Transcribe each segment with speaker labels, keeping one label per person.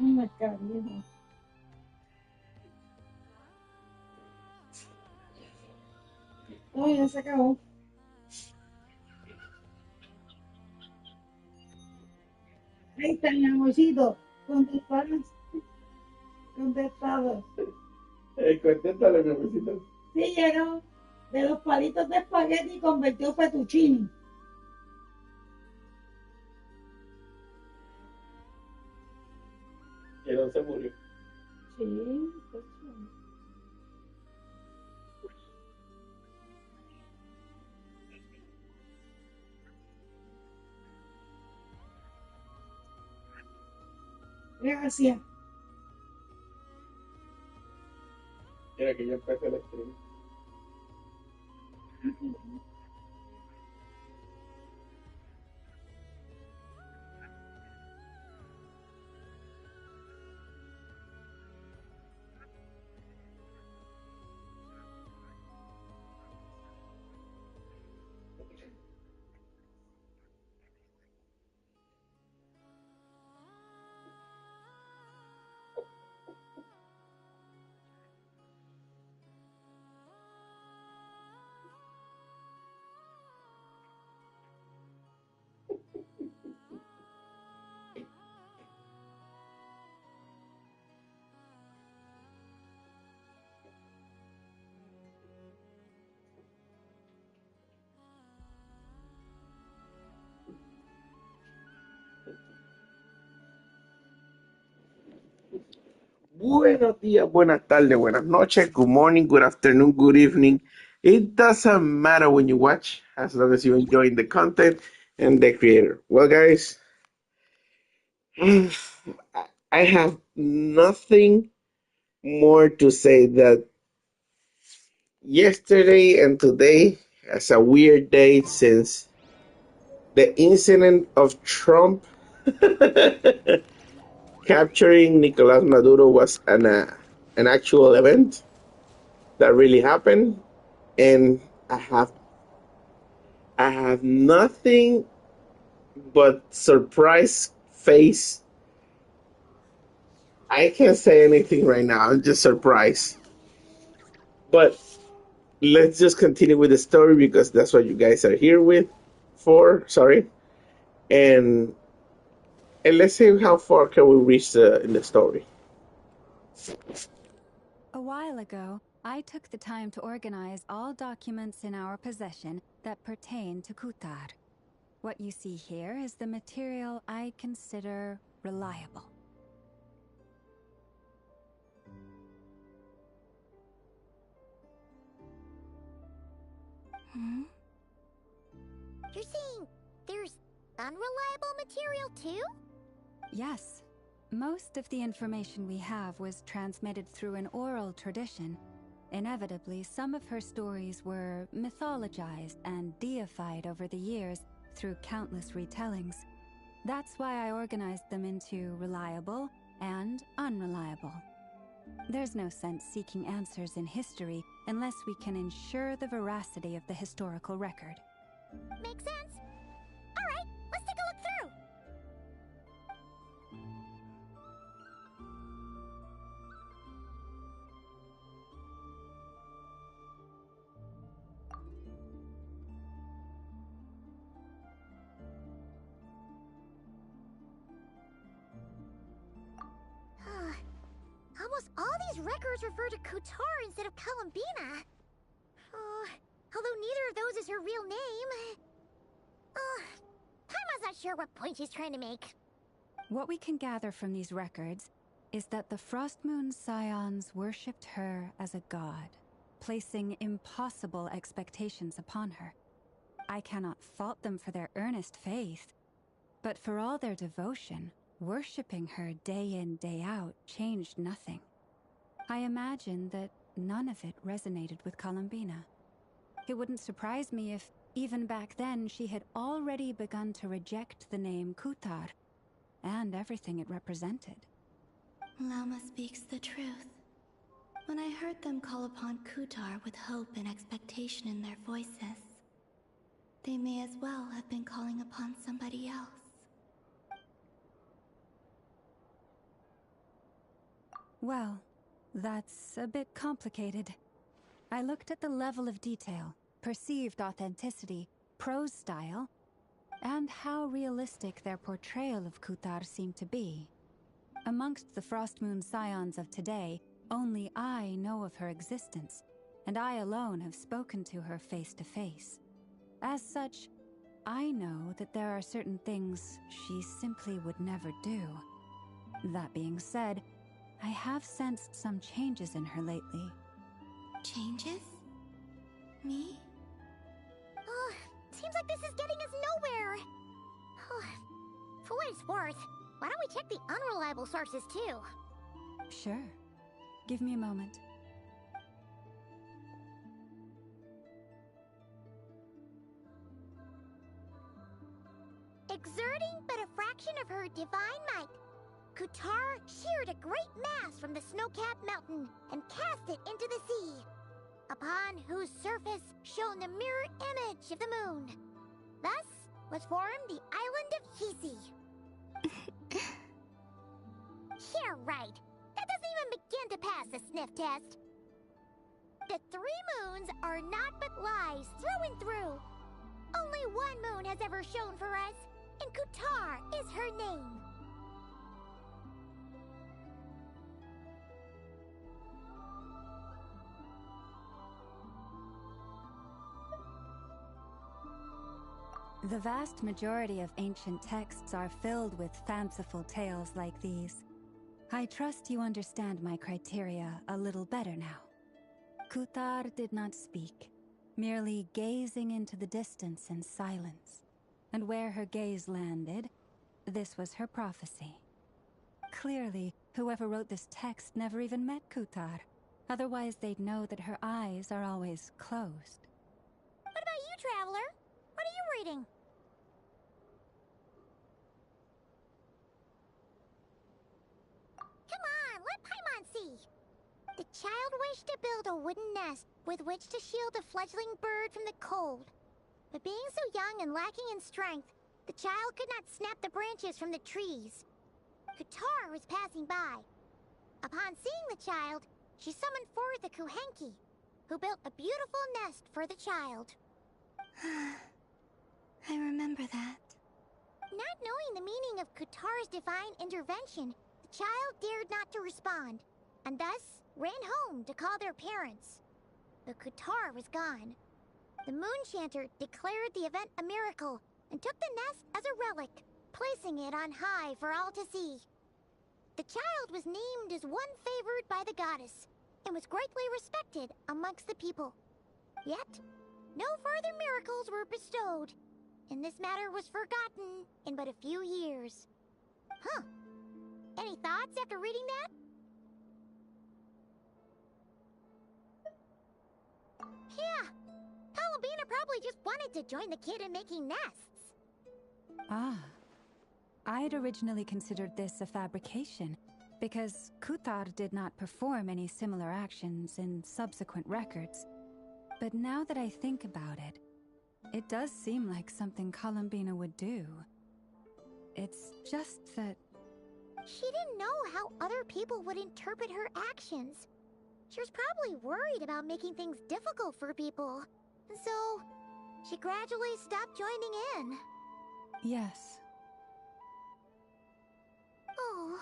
Speaker 1: Un mercadillo. No, ya se acabó. Ahí está mi amorcito. Contestado. Contestado.
Speaker 2: Contéstale, mi amorcito.
Speaker 1: Sí, llegó de los palitos de espagueti convirtió fettuccine.
Speaker 2: Que no se murió.
Speaker 1: Sí, pues, sí. Gracias.
Speaker 2: Mira que ya empecé el stream. Buenos días, buenas tardes, buenas noches, good morning, good afternoon, good evening. It doesn't matter when you watch, as long as you're enjoying the content and the creator. Well, guys, I have nothing more to say that yesterday and today is a weird day since the incident of Trump capturing Nicolas Maduro was an actual event that really happened, and I have nothing but surprise face. I can't say anything right now. I'm just surprised. But let's just continue with the story because that's what you guys are here with for. Sorry, and let's see how far can we reach in the story.
Speaker 3: A while ago, I took the time to organize all documents in our possession that pertain to Kutar. What you see here is the material I consider reliable.
Speaker 4: Hmm? You're saying there's unreliable material too?
Speaker 3: Yes. Most of the information we have was transmitted through an oral tradition. Inevitably, some of her stories were mythologized and deified over the years through countless retellings. That's why I organized them into reliable and unreliable. There's no sense seeking answers in history unless we can ensure the veracity of the historical record.
Speaker 4: Makes sense. Alright, let's take a look through. Almost all these records refer to Kutar instead of Columbina. Although neither of those is her real name. Paimon's not sure what point she's trying to make.
Speaker 3: What we can gather from these records is that the Frostmoon Scions worshipped her as a god, placing impossible expectations upon her. I cannot fault them for their earnest faith, but for all their devotion, worshipping her day in, day out changed nothing. I imagine that none of it resonated with Columbina. It wouldn't surprise me if, even back then, she had already begun to reject the name Kutar and everything it represented.
Speaker 5: Lama speaks the truth. When I heard them call upon Kutar with hope and expectation in their voices, they may as well have been calling upon somebody else.
Speaker 3: Well, that's a bit complicated. I looked at the level of detail, perceived authenticity, prose style, and how realistic their portrayal of Kutar seemed to be. Amongst the Frostmoon Scions of today, only I know of her existence, and I alone have spoken to her face to face. As such, I know that there are certain things she simply would never do. That being said, I have sensed some changes in her lately.
Speaker 5: Changes? Me?
Speaker 4: Oh, seems like this is getting us nowhere. For what it's worth, why don't we check the unreliable sources too?
Speaker 3: Sure. Give me a moment.
Speaker 4: Exerting but a fraction of her divine might, Kutar sheared a great mass from the snow-capped mountain and cast it into the sea, upon whose surface shone the mirror image of the moon. Thus was formed the island of Hisi. Yeah, right. That doesn't even begin to pass the sniff test. The 3 moons are naught but lies through and through. Only one moon has ever shone for us, and Kutar is her name.
Speaker 3: The vast majority of ancient texts are filled with fanciful tales like these. I trust you understand my criteria a little better now. Kutar did not speak, merely gazing into the distance in silence. And where her gaze landed, this was her prophecy. Clearly, whoever wrote this text never even met Kutar. Otherwise, they'd know that her eyes are always closed.
Speaker 4: What about you, Traveler? What are you reading? Come on, let Paimon see. The child wished to build a wooden nest with which to shield a fledgling bird from the cold. But being so young and lacking in strength, the child could not snap the branches from the trees. Kutar was passing by. Upon seeing the child, she summoned forth a Kuhenki, who built a beautiful nest for the child.
Speaker 5: I remember that.
Speaker 4: Not knowing the meaning of Kutar's divine intervention, the child dared not to respond, and thus ran home to call their parents. But Kutar was gone. The Moon-Chanter declared the event a miracle and took the nest as a relic, placing it on high for all to see. The child was named as one favored by the goddess, and was greatly respected amongst the people. Yet, no further miracles were bestowed, and this matter was forgotten in but a few years. Huh. Any thoughts after reading that? Yeah. Palabina probably just wanted to join the kid in making nests.
Speaker 3: Ah. I'd originally considered this a fabrication, because Kutar did not perform any similar actions in subsequent records. But now that I think about it, it does seem like something Columbina would do. It's just that...
Speaker 4: She didn't know how other people would interpret her actions. She was probably worried about making things difficult for people. And so, she gradually stopped joining in.
Speaker 3: Yes.
Speaker 4: Oh,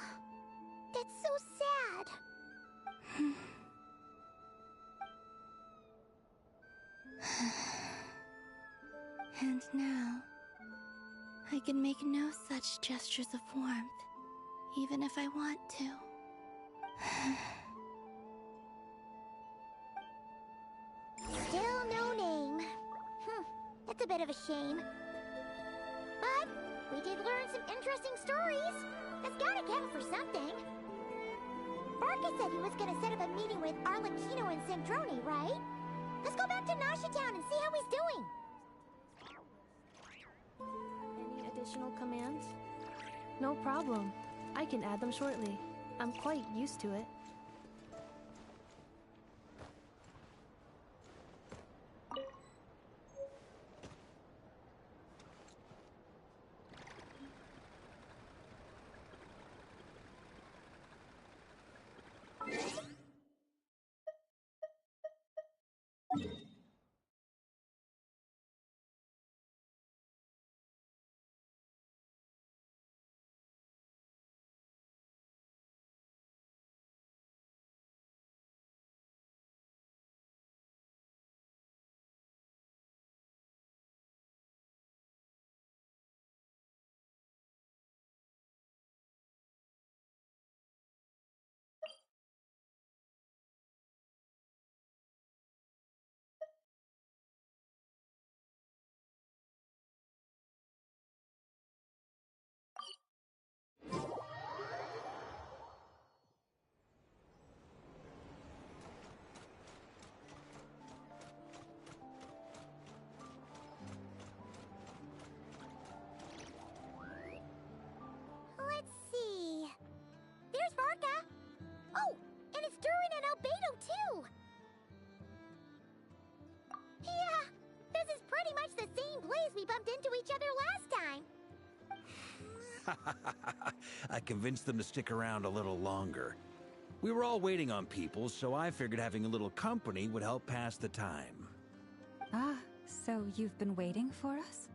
Speaker 4: that's so sad.
Speaker 5: And now, I can make no such gestures of warmth, even if I want to.
Speaker 4: Still no name. That's a bit of a shame. But we did learn some interesting stories. That's gotta count for something. Barca said he was gonna set up a meeting with Arlecchino and Sandrone, right? Let's go back to Nasha Town and see how he's doing.
Speaker 6: Any additional commands? No problem. I can add them shortly. I'm quite used to it.
Speaker 4: each other last time.
Speaker 7: I convinced them to stick around a little longer. We were all waiting on people, so I figured having a little company would help pass the time.
Speaker 3: Ah, so you've been waiting for us?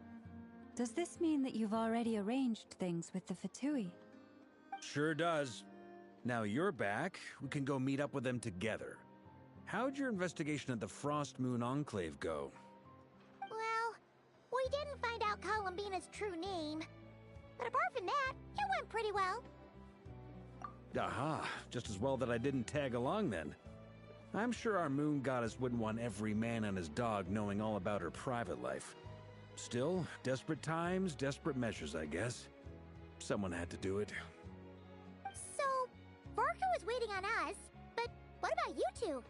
Speaker 3: Does this mean that you've already arranged things with the Fatui?
Speaker 7: Sure does. Now you're back, we can go meet up with them together. How'd your investigation at the Frost Moon Enclave go?
Speaker 4: Well, we didn't find out Columbina's true name. But apart from that, it went pretty well.
Speaker 7: Aha, just as well that I didn't tag along then. I'm sure our moon goddess wouldn't want every man and his dog knowing all about her private life. Still, desperate times, desperate measures, I guess. Someone had to do it.
Speaker 4: So, Varka was waiting on us, but what about you two?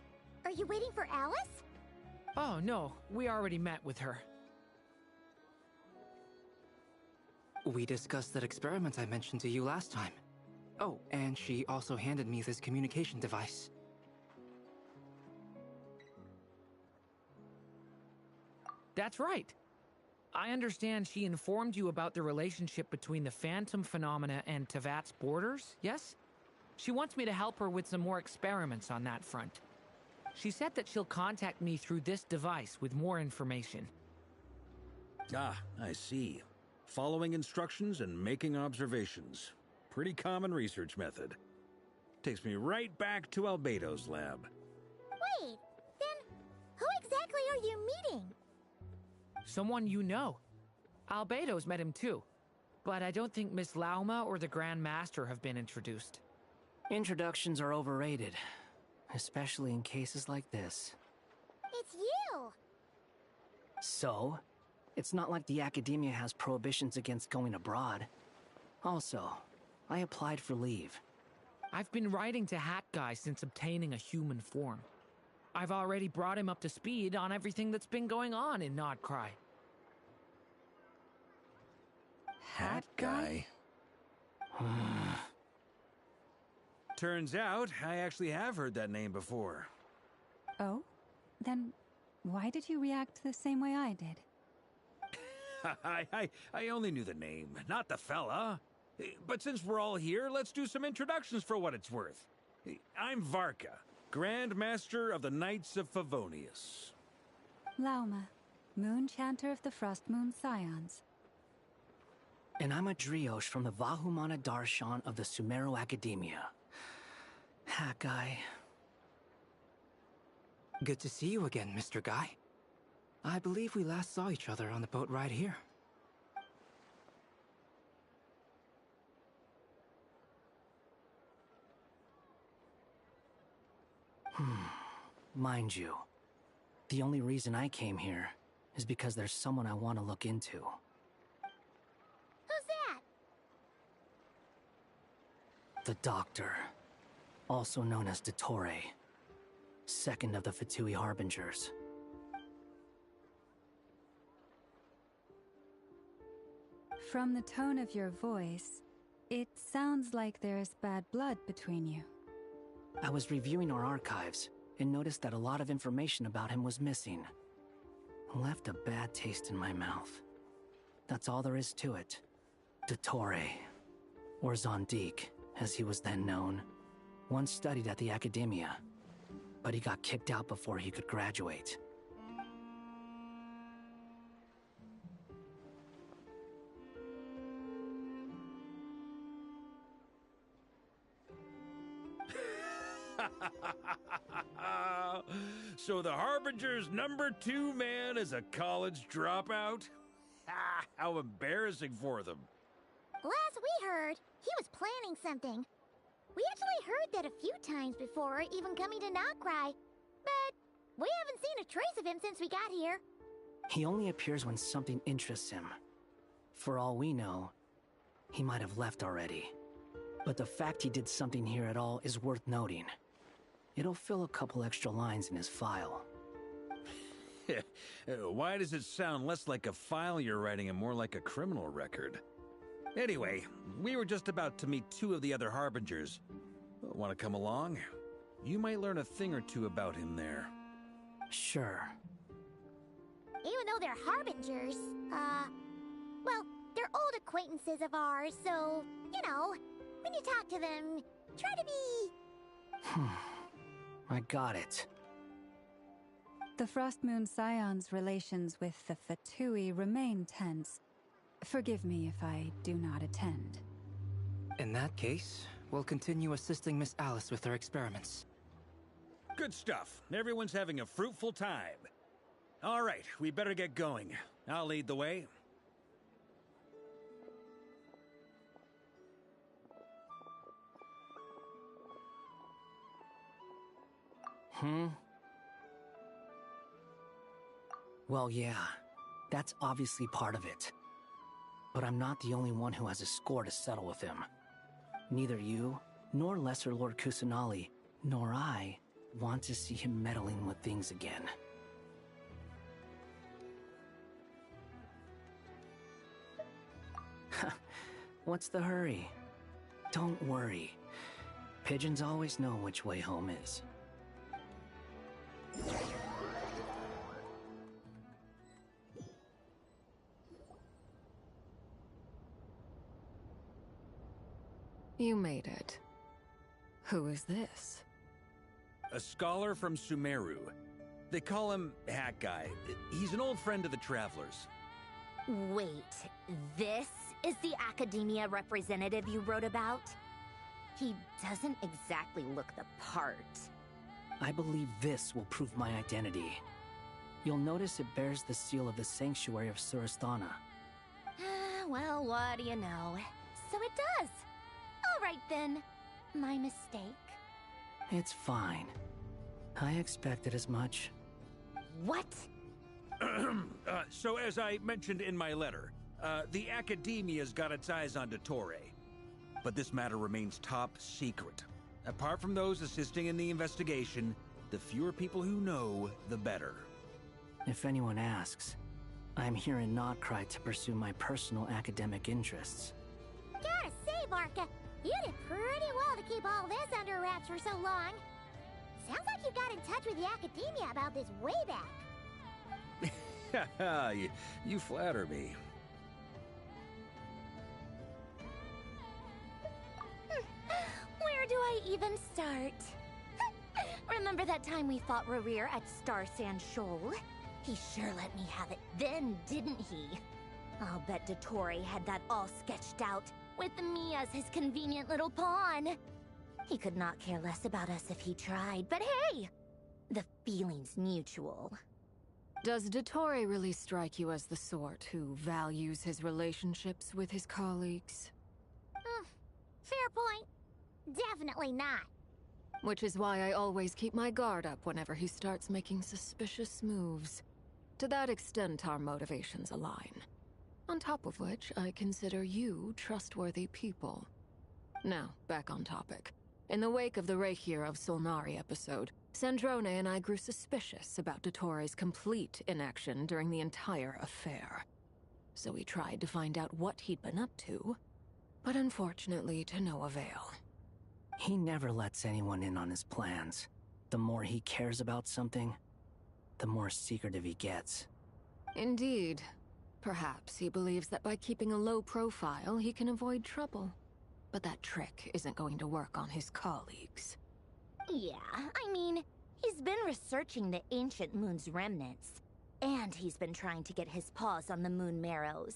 Speaker 4: Are you waiting for Alice?
Speaker 8: Oh, no. We already met with her.
Speaker 9: We discussed that experiment I mentioned to you last time. Oh, and she also handed me this communication device.
Speaker 8: That's right. I understand she informed you about the relationship between the Phantom phenomena and Tevat's borders, yes? She wants me to help her with some more experiments on that front. She said that she'll contact me through this device with more information.
Speaker 7: Ah, I see. Following instructions and making observations. Pretty common research method. Takes me right back to Albedo's lab.
Speaker 4: Wait, then who exactly are you meeting?
Speaker 8: Someone you know. Albedo's met him too. But I don't think Miss Lauma or the Grand Master have been introduced.
Speaker 9: Introductions are overrated, especially in cases like this.
Speaker 4: It's you!
Speaker 9: So, it's not like the Academia has prohibitions against going abroad. Also, I applied for leave.
Speaker 8: I've been writing to Hat Guy since obtaining a human form. I've already brought him up to speed on everything that's been going on in Nodcry.
Speaker 7: Hat Guy? Turns out, I actually have heard that name before.
Speaker 3: Oh? Then why did you react the same way I did?
Speaker 7: I only knew the name, not the fella. But since we're all here, let's do some introductions for what it's worth. I'm Varka, Grand Master of the Knights of Favonius.
Speaker 3: Lauma, Moon Chanter of the Frost Moon Scions.
Speaker 9: And I'm a Driosh from the Vahumana Darshan of the Sumero Academia. Hat Guy. Good to see you again, Mr. Guy. I believe we last saw each other on the boat ride here. Mind you, the only reason I came here is because there's someone I want to look into.
Speaker 4: Who's that?
Speaker 9: The Doctor, also known as Dottore, second of the Fatui Harbingers.
Speaker 3: From the tone of your voice, it sounds like there's bad blood between you.
Speaker 9: I was reviewing our archives and noticed that a lot of information about him was missing. Left a bad taste in my mouth. That's all there is to it. Dottore, or Zondik, as he was then known, once studied at the Academia, but he got kicked out before he could graduate.
Speaker 7: So the Harbinger's #2 man is a college dropout? How embarrassing for them.
Speaker 4: Last we heard, he was planning something. We actually heard that a few times before, even coming to Nocry. But we haven't seen a trace of him since we got here.
Speaker 9: He only appears when something interests him. For all we know, he might have left already. But the fact he did something here at all is worth noting. It'll fill a couple extra lines in his file.
Speaker 7: Why does it sound less like a file you're writing and more like a criminal record? Anyway, we were just about to meet 2 of the other Harbingers. Want to come along? You might learn a thing or two about him there.
Speaker 9: Sure.
Speaker 4: Even though they're Harbingers, acquaintances of ours, so, you know, when you talk to them, try to be...
Speaker 9: I got it.
Speaker 3: The Frost Moon Scion's relations with the Fatui remain tense. Forgive me if I do not attend.
Speaker 10: In that case, we'll continue assisting Miss Alice with her experiments.
Speaker 7: Good stuff. Everyone's having a fruitful time. All right, we better get going. I'll lead the way.
Speaker 9: Well, yeah, that's obviously part of it. But I'm not the only one who has a score to settle with him. Neither you, nor Lesser Lord Kusanali, nor I want to see him meddling with things again. What's the hurry? Don't worry. Pigeons always know which way home is.
Speaker 11: You made it. Who is this?
Speaker 7: A scholar from Sumeru. They call him Hat Guy. He's an old friend of the Travelers.
Speaker 4: Wait, this is the academia representative you wrote about? He doesn't exactly look the part.
Speaker 9: I believe this will prove my identity. You'll notice it bears the seal of the Sanctuary of Surasthana.
Speaker 4: Well, what do you know? So it does. All right then. My mistake.
Speaker 9: It's fine. I expected as much.
Speaker 4: What?
Speaker 7: So as I mentioned in my letter, the Academia's got its eyes on Dottore. But this matter remains top secret. Apart from those assisting in the investigation, the fewer people who know, the better.
Speaker 9: If anyone asks, I'm here in Notcry to pursue my personal academic interests.
Speaker 4: Gotta say, Barca, you did pretty well to keep all this under wraps for so long. Sounds like you got in touch with the Academia about this way back.
Speaker 7: you flatter me.
Speaker 4: Where do I even start? Remember that time we fought Rerir at Star Sand Shoal? He sure let me have it then, didn't he? I'll bet Dottore had that all sketched out, with me as his convenient little pawn. He could not care less about us if he tried, but hey! The feeling's mutual.
Speaker 11: Does Dottore really strike you as the sort who values his relationships with his colleagues?
Speaker 4: Fair point. Definitely not.
Speaker 11: Which is why I always keep my guard up whenever he starts making suspicious moves. To that extent, our motivations align. On top of which, I consider you trustworthy people. Now, back on topic. In the wake of the Reikir of Solnari episode, Sandrone and I grew suspicious about Dottore's complete inaction during the entire affair. So we tried to find out what he'd been up to, but unfortunately to no avail.
Speaker 9: He never lets anyone in on his plans. The more he cares about something, the more secretive he gets.
Speaker 11: Indeed. Perhaps he believes that by keeping a low profile, he can avoid trouble. But that trick isn't going to work on his colleagues.
Speaker 4: Yeah, I mean, he's been researching the ancient moon's remnants. And he's been trying to get his paws on the moon marrows.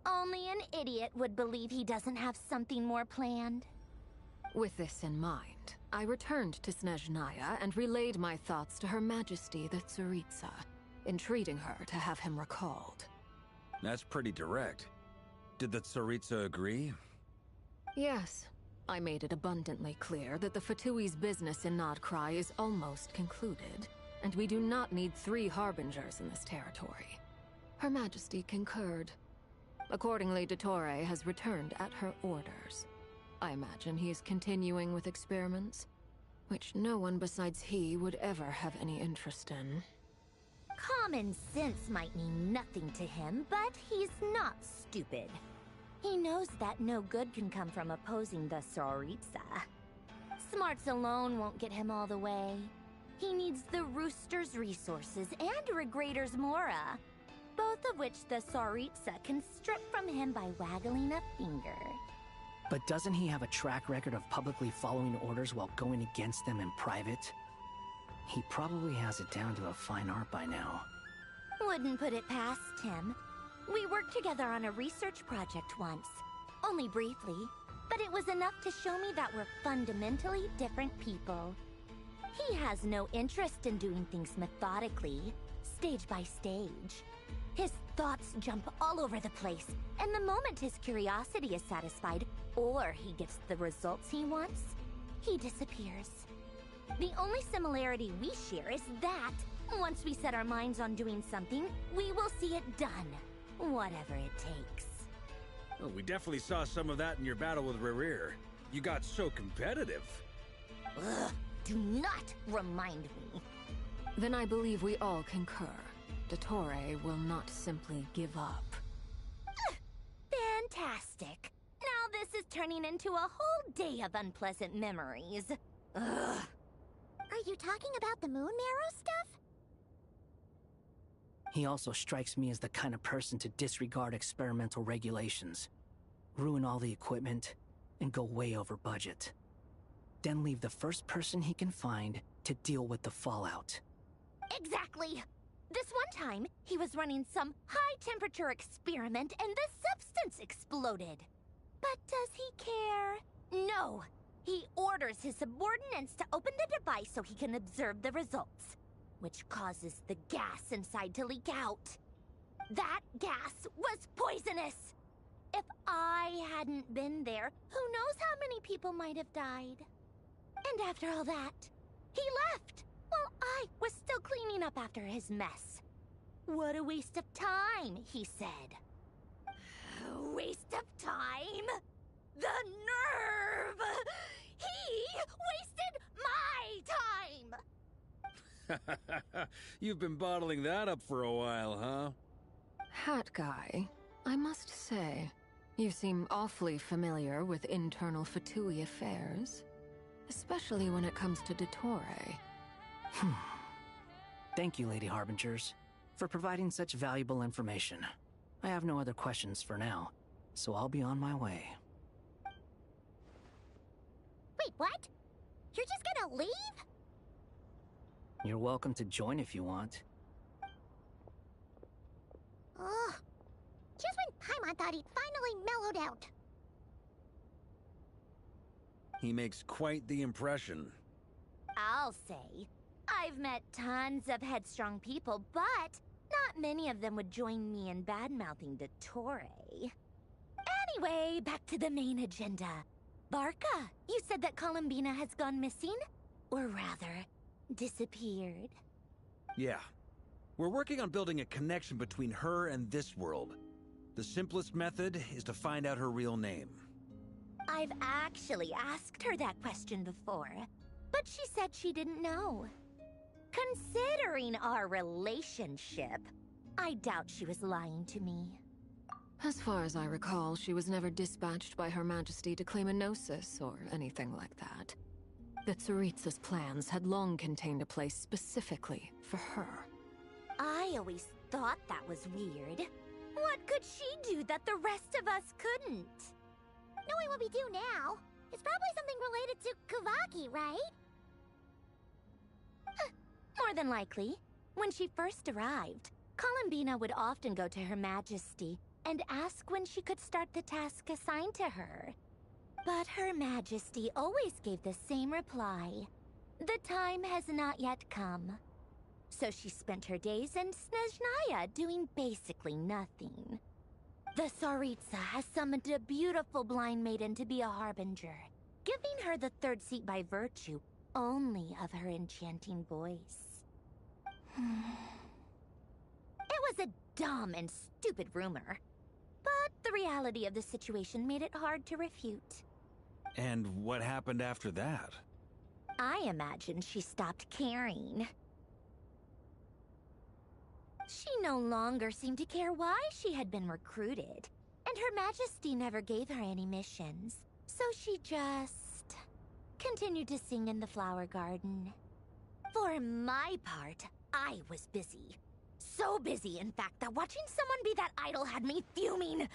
Speaker 4: Only an idiot would believe he doesn't have something more planned.
Speaker 11: With this in mind, I returned to Snezhnaya and relayed my thoughts to Her Majesty the Tsaritsa, entreating her to have him recalled.
Speaker 7: That's pretty direct. Did the Tsaritsa agree?
Speaker 11: Yes. I made it abundantly clear that the Fatui's business in Notcry is almost concluded, and we do not need 3 harbingers in this territory. Her Majesty concurred. Accordingly, Dottore has returned at her orders. I imagine he is continuing with experiments, which no one besides he would ever have any interest in.
Speaker 4: Common sense might mean nothing to him, but he's not stupid. He knows that no good can come from opposing the Tsaritsa. Smarts alone won't get him all the way. He needs the Rooster's resources and Regrator's Mora, both
Speaker 12: of which the Tsaritsa can strip from him by waggling a finger.
Speaker 9: But doesn't he have a track record of publicly following orders while going against them in private? He probably has it down to a fine art by now.
Speaker 12: Wouldn't put it past him. We worked together on a research project once. Only briefly, but it was enough to show me that we're fundamentally different people. He has no interest in doing things methodically, stage by stage. His thoughts jump all over the place, and the moment his curiosity is satisfied, or he gets the results he wants, he disappears. The only similarity we share is that, once we set our minds on doing something, we will see it done, whatever it takes.
Speaker 7: Well, we definitely saw some of that in your battle with Rerir. You got so competitive.
Speaker 12: Ugh, do not remind me.
Speaker 11: Then I believe we all concur. Dottore will not simply give up.
Speaker 12: Fantastic. Now this is turning into a whole day of unpleasant memories. Ugh.
Speaker 4: Are you talking about the moon marrow stuff?
Speaker 9: He also strikes me as the kind of person to disregard experimental regulations, ruin all the equipment, and go way over budget. Then leave the first person he can find to deal with the fallout.
Speaker 12: Exactly. This one time, he was running some high-temperature experiment and the substance exploded. But does he care? No. He orders his subordinates to open the device so he can observe the results, which causes the gas inside to leak out. That gas was poisonous! If I hadn't been there, who knows how many people might have died? And after all that, he left, while I was still cleaning up after his mess. What a waste of time, he said. Waste of time? The nerve! He wasted my time!
Speaker 7: You've been bottling that up for a while, huh?
Speaker 11: Hat guy, I must say, you seem awfully familiar with internal Fatui affairs. Especially when it comes to Dottore.
Speaker 9: Thank you, Lady Harbingers, for providing such valuable information. I have no other questions for now, so I'll be on my way.
Speaker 4: Wait, what? You're just gonna leave?
Speaker 9: You're welcome to join if you want.
Speaker 4: Ugh. Just when Paimon thought he'd finally mellowed out.
Speaker 7: He makes quite the impression.
Speaker 12: I'll say. I've met tons of headstrong people, but not many of them would join me in bad-mouthing Dottore. Anyway, back to the main agenda. Barca, you said that Columbina has gone missing? Or rather, disappeared.
Speaker 7: Yeah. We're working on building a connection between her and this world. The simplest method is to find out her real name.
Speaker 12: I've actually asked her that question before, but she said she didn't know. Considering our relationship, I doubt she was lying to me.
Speaker 11: As far as I recall, she was never dispatched by Her Majesty to claim a gnosis or anything like that. The Tsaritsa's plans had long contained a place specifically for her.
Speaker 12: I always thought that was weird. What could she do that the rest of us couldn't?
Speaker 4: Knowing what we do now, it's probably something related to Kavaki, right?
Speaker 12: More than likely. When she first arrived, Columbina would often go to Her Majesty and ask when she could start the task assigned to her. But Her Majesty always gave the same reply. The time has not yet come. So she spent her days in Snezhnaya doing basically nothing. The Tsaritsa has summoned a beautiful blind maiden to be a harbinger, giving her the third seat by virtue only of her enchanting voice. It was a dumb and stupid rumor, but the reality of the situation made it hard to refute.
Speaker 7: And what happened after that?
Speaker 12: I imagine she stopped caring. She no longer seemed to care why she had been recruited, and Her Majesty never gave her any missions, so she just continued to sing in the flower garden. For my part, I was busy. so busy, in fact, that watching someone be that idol had me fuming.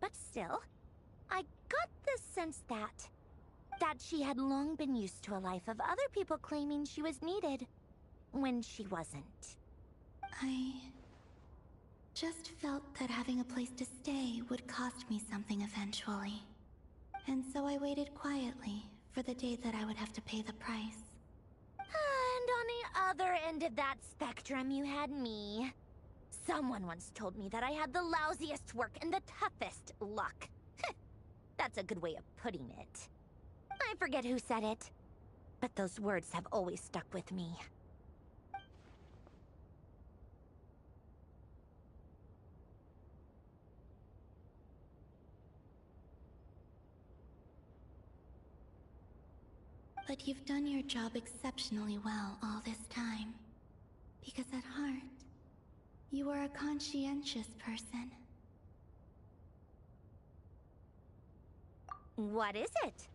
Speaker 12: But still, I got the sense that she had long been used to a life of other people claiming she was needed when she wasn't.
Speaker 5: I just felt that having a place to stay would cost me something eventually. And so I waited quietly for the day that I would have to pay the price.
Speaker 12: And on the other end of that spectrum, you had me. Someone once told me that I had the lousiest work and the toughest luck. That's a good way of putting it. I forget who said it, but those words have always stuck with me.
Speaker 5: But you've done your job exceptionally well all this time. Because at heart, you are a conscientious person.
Speaker 12: What is it?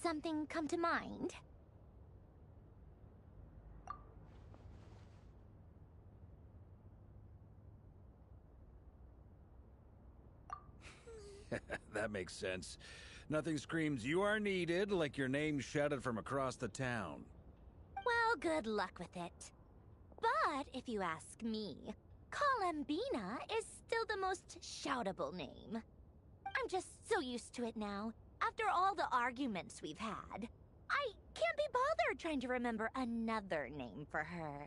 Speaker 12: Something come to mind?
Speaker 7: That makes sense. Nothing screams you are needed like your name shouted from across the town.
Speaker 12: Well, good luck with it. But if you ask me, Colambina is still the most shoutable name. I'm just so used to it now. After all the arguments we've had, I can't be bothered trying to remember another name for her.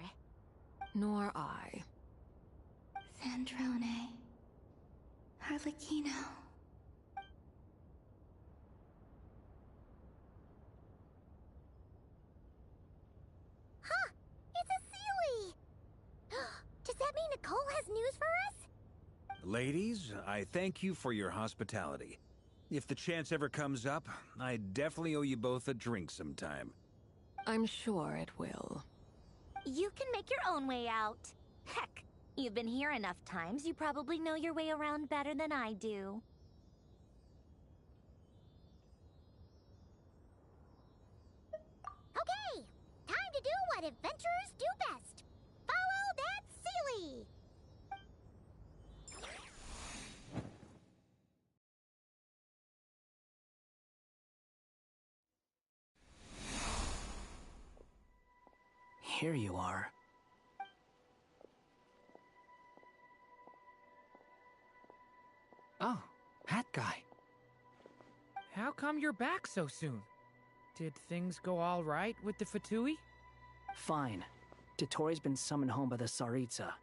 Speaker 11: Nor I.
Speaker 5: Sandrone. Harlequino.
Speaker 4: Huh! It's a Sealy! Does that mean Nicole has news for us?
Speaker 7: Ladies, I thank you for your hospitality. If the chance ever comes up, I definitely owe you both a drink sometime.
Speaker 11: I'm sure it will.
Speaker 12: You can make your own way out. Heck, you've been here enough times, you probably know your way around better than I do.
Speaker 4: Okay! Time to do what adventurers do best. Follow that Sealy!
Speaker 9: Here you are.
Speaker 8: Oh, that guy. How come you're back so soon? Did things go all right with the Fatui?
Speaker 9: Fine. Dotori's been summoned home by the Tsaritsa.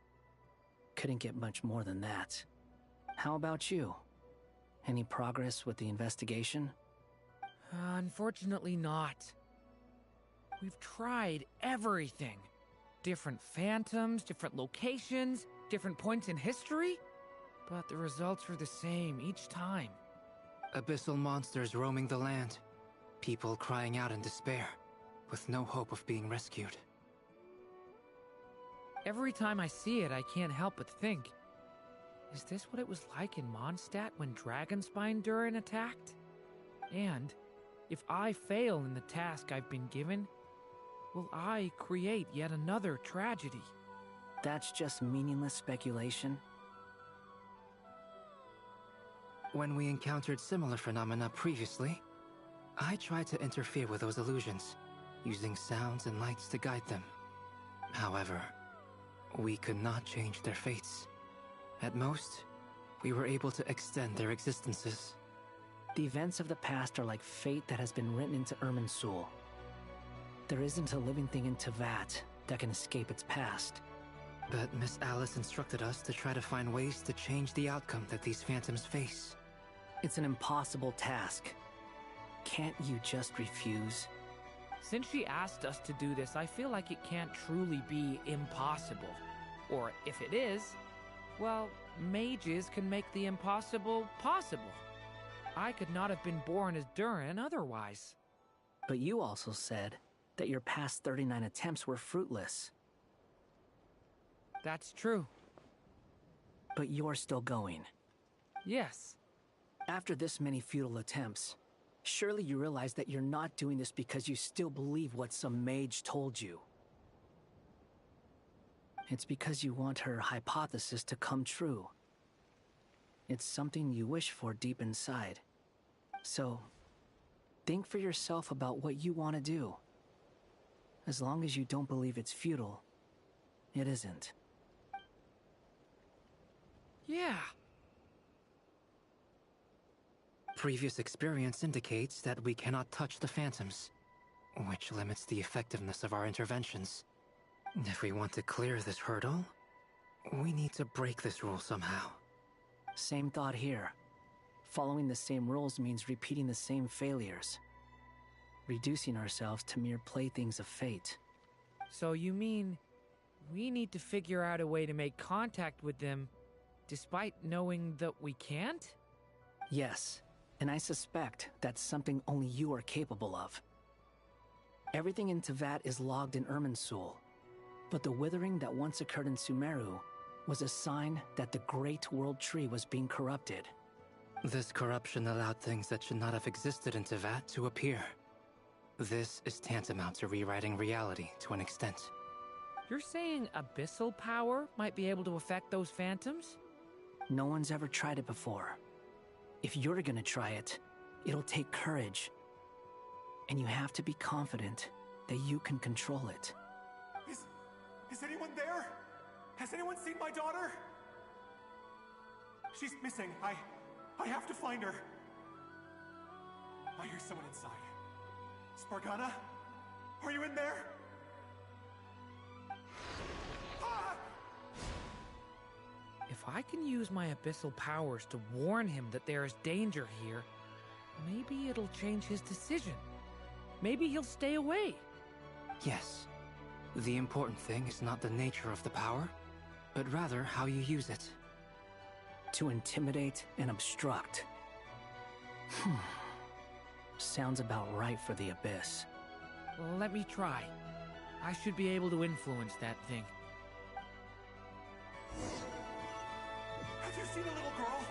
Speaker 9: Couldn't get much more than that. How about you? Any progress with the investigation?
Speaker 8: Unfortunately not. We've tried everything. Different phantoms, different locations, different points in history. But the results are the same each time.
Speaker 10: Abyssal monsters roaming the land. People crying out in despair, with no hope of being rescued.
Speaker 8: Every time I see it, I can't help but think, is this what it was like in Mondstadt when Dragonspine Durin attacked? And if I fail in the task I've been given, will I create yet another tragedy?
Speaker 9: That's just meaningless speculation.
Speaker 10: When we encountered similar phenomena previously, I tried to interfere with those illusions, using sounds and lights to guide them. However, we could not change their fates. At most, we were able to extend their existences.
Speaker 9: The events of the past are like fate that has been written into Irminsul. There isn't a living thing in Teyvat that can escape its past.
Speaker 10: But Miss Alice instructed us to try to find ways to change the outcome that these phantoms face.
Speaker 9: It's an impossible task. Can't you just refuse?
Speaker 8: Since she asked us to do this, I feel like it can't truly be impossible. Or if it is, well, mages can make the impossible possible. I could not have been born as Durin otherwise.
Speaker 9: But you also said that your past 39 attempts were fruitless.
Speaker 8: That's true.
Speaker 9: But you're still going.
Speaker 8: Yes.
Speaker 9: After this many futile attempts, surely you realize that you're not doing this because you still believe what some mage told you. It's because you want her hypothesis to come true. It's something you wish for deep inside. So, think for yourself about what you want to do. As long as you don't believe it's futile, it isn't.
Speaker 8: Yeah.
Speaker 10: Previous experience indicates that we cannot touch the phantoms, which limits the effectiveness of our interventions. If we want to clear this hurdle, we need to break this rule somehow.
Speaker 9: Same thought here. Following the same rules means repeating the same failures. Reducing ourselves to mere playthings of fate.
Speaker 8: So you mean we need to figure out a way to make contact with them despite knowing that we can't?
Speaker 9: Yes, and I suspect that's something only you are capable of. Everything in Teyvat is logged in Irminsul, but the withering that once occurred in Sumeru was a sign that the Great World Tree was being corrupted.
Speaker 10: This corruption allowed things that should not have existed in Teyvat to appear. This is tantamount to rewriting reality to an extent.
Speaker 8: You're saying abyssal power might be able to affect those phantoms?
Speaker 9: No one's ever tried it before. If you're gonna try it, it'll take courage. And you have to be confident that you can control it.
Speaker 13: Is anyone there? Has anyone seen my daughter? She's missing. I have to find her. I hear someone inside. Spargana? Are you in there? Ah!
Speaker 8: If I can use my abyssal powers to warn him that there is danger here, maybe it'll change his decision. Maybe he'll stay away.
Speaker 10: Yes. The important thing is not the nature of the power, but rather how you use it.
Speaker 9: To intimidate and obstruct. Sounds about right for the Abyss.
Speaker 8: Well, let me try. I should be able to influence that thing.
Speaker 13: Have you seen a little girl?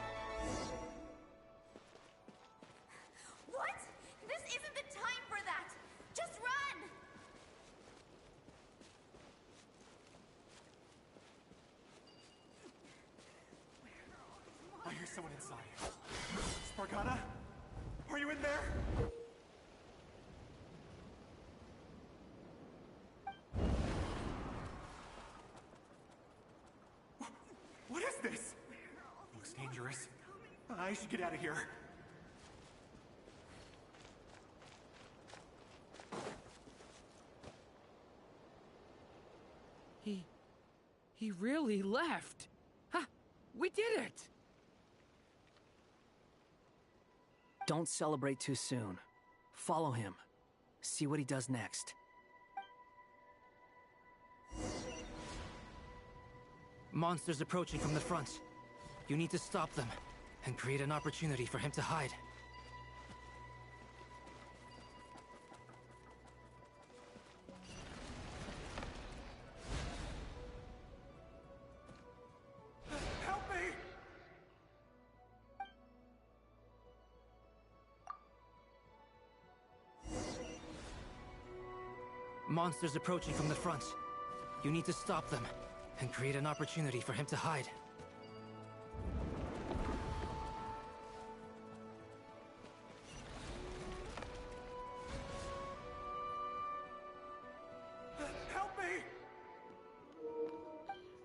Speaker 12: What? This isn't the time for that! Just run!
Speaker 13: I hear someone inside. Spargana? Are you in there? What is this? Looks dangerous. I should get out of here.
Speaker 8: He really left. Ha! We did it!
Speaker 9: Don't celebrate too soon. Follow him. See what he does next.
Speaker 10: Monsters approaching from the front. You need to stop them and create an opportunity for him to hide.
Speaker 13: Help me!
Speaker 10: Monsters approaching from the front. You need to stop them and create an opportunity for him to hide.
Speaker 13: Help me!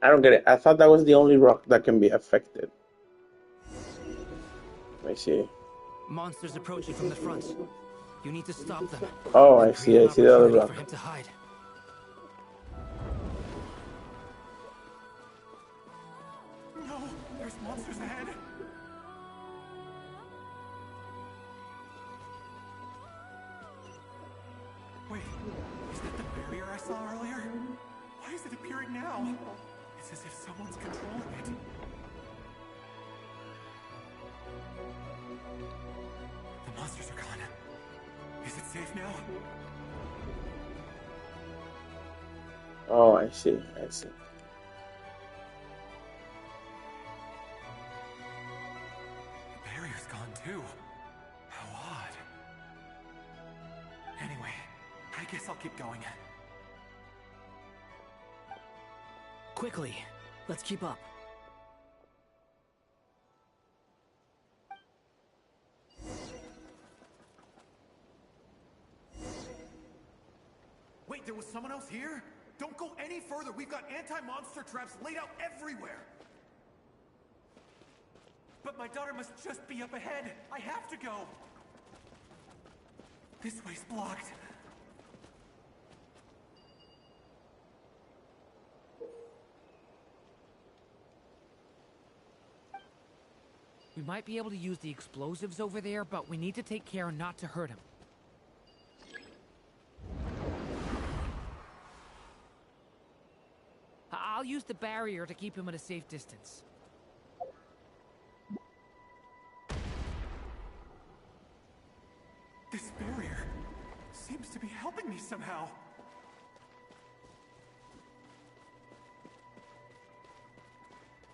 Speaker 2: I don't get it. I thought that was the only rock that can be affected. I see.
Speaker 10: Monsters approaching from the front. You need to stop them.
Speaker 2: Oh, I
Speaker 10: and
Speaker 2: see.
Speaker 10: create
Speaker 2: I
Speaker 10: an
Speaker 2: see the other
Speaker 10: opportunity
Speaker 2: rock.
Speaker 10: for him to hide.
Speaker 13: No! There's monsters ahead! Wait, is that the barrier I saw earlier? Why is it appearing now? It's as if someone's controlling it. The monsters are gone. Is it safe now?
Speaker 2: Oh, I see. I see.
Speaker 13: The barrier's gone too. How odd. Anyway, I guess I'll keep going.
Speaker 9: Quickly, let's keep up.
Speaker 13: Wait, there was someone else here? Don't go any further. We've got anti-monster traps laid out everywhere. But my daughter must just be up ahead. I have to go. This way's blocked.
Speaker 8: We might be able to use the explosives over there, but we need to take care not to hurt him. I'll use the barrier to keep him at a safe distance.
Speaker 13: This barrier seems to be helping me somehow.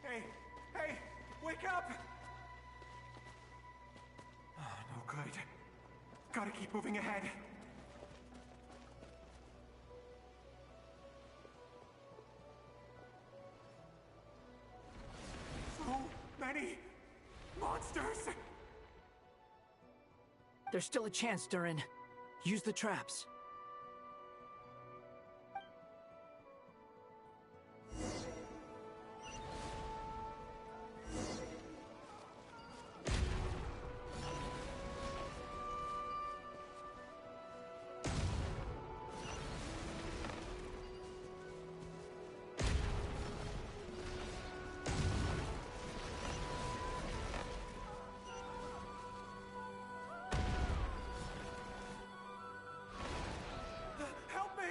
Speaker 13: Hey, hey, wake up! Oh, no good. Gotta keep moving ahead. So many monsters!
Speaker 9: There's still a chance, Durin. Use the traps.
Speaker 13: Help me!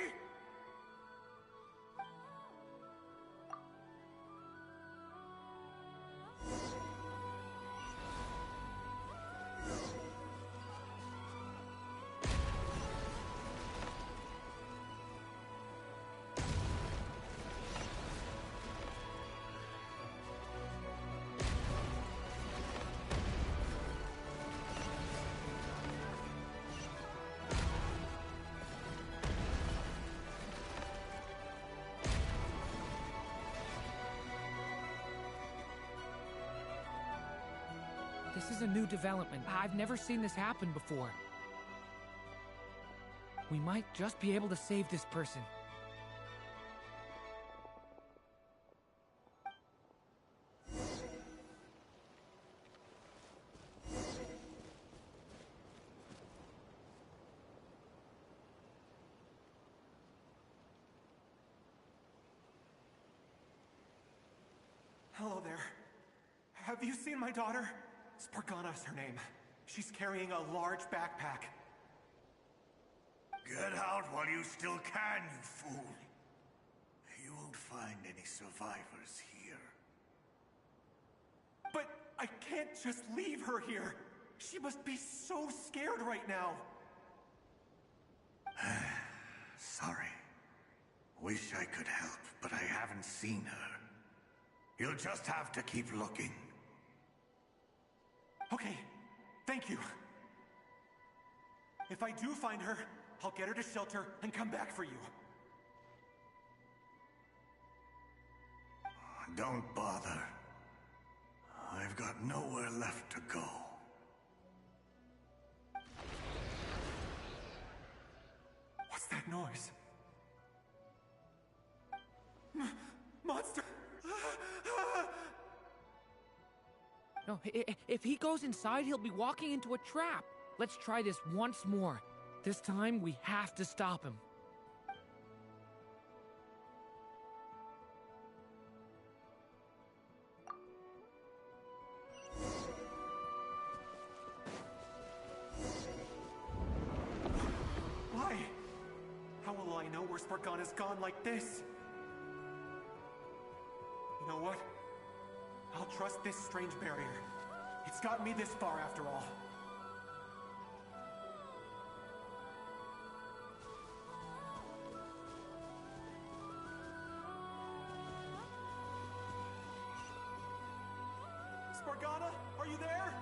Speaker 8: This is a new development. I've never seen this happen before. We might just be able to save this person.
Speaker 13: Hello there. Have you seen my daughter? Spargana's her name. She's carrying a large backpack.
Speaker 14: Get out while you still can, you fool. You won't find any survivors here.
Speaker 13: But I can't just leave her here. She must be so scared right now.
Speaker 14: Sorry. Wish I could help, but I haven't seen her. You'll just have to keep looking.
Speaker 13: Okay, thank you. If I do find her, I'll get her to shelter and come back for you.
Speaker 14: Don't bother. I've got nowhere left to go.
Speaker 13: What's that noise? Monster!
Speaker 8: No, if he goes inside, he'll be walking into a trap. Let's try this once more. This time, we have to stop him.
Speaker 13: Why? How will I know where Spargana's gone like this? You know what? I'll trust this strange barrier. It's gotten me this far after all. Spargana, are you there?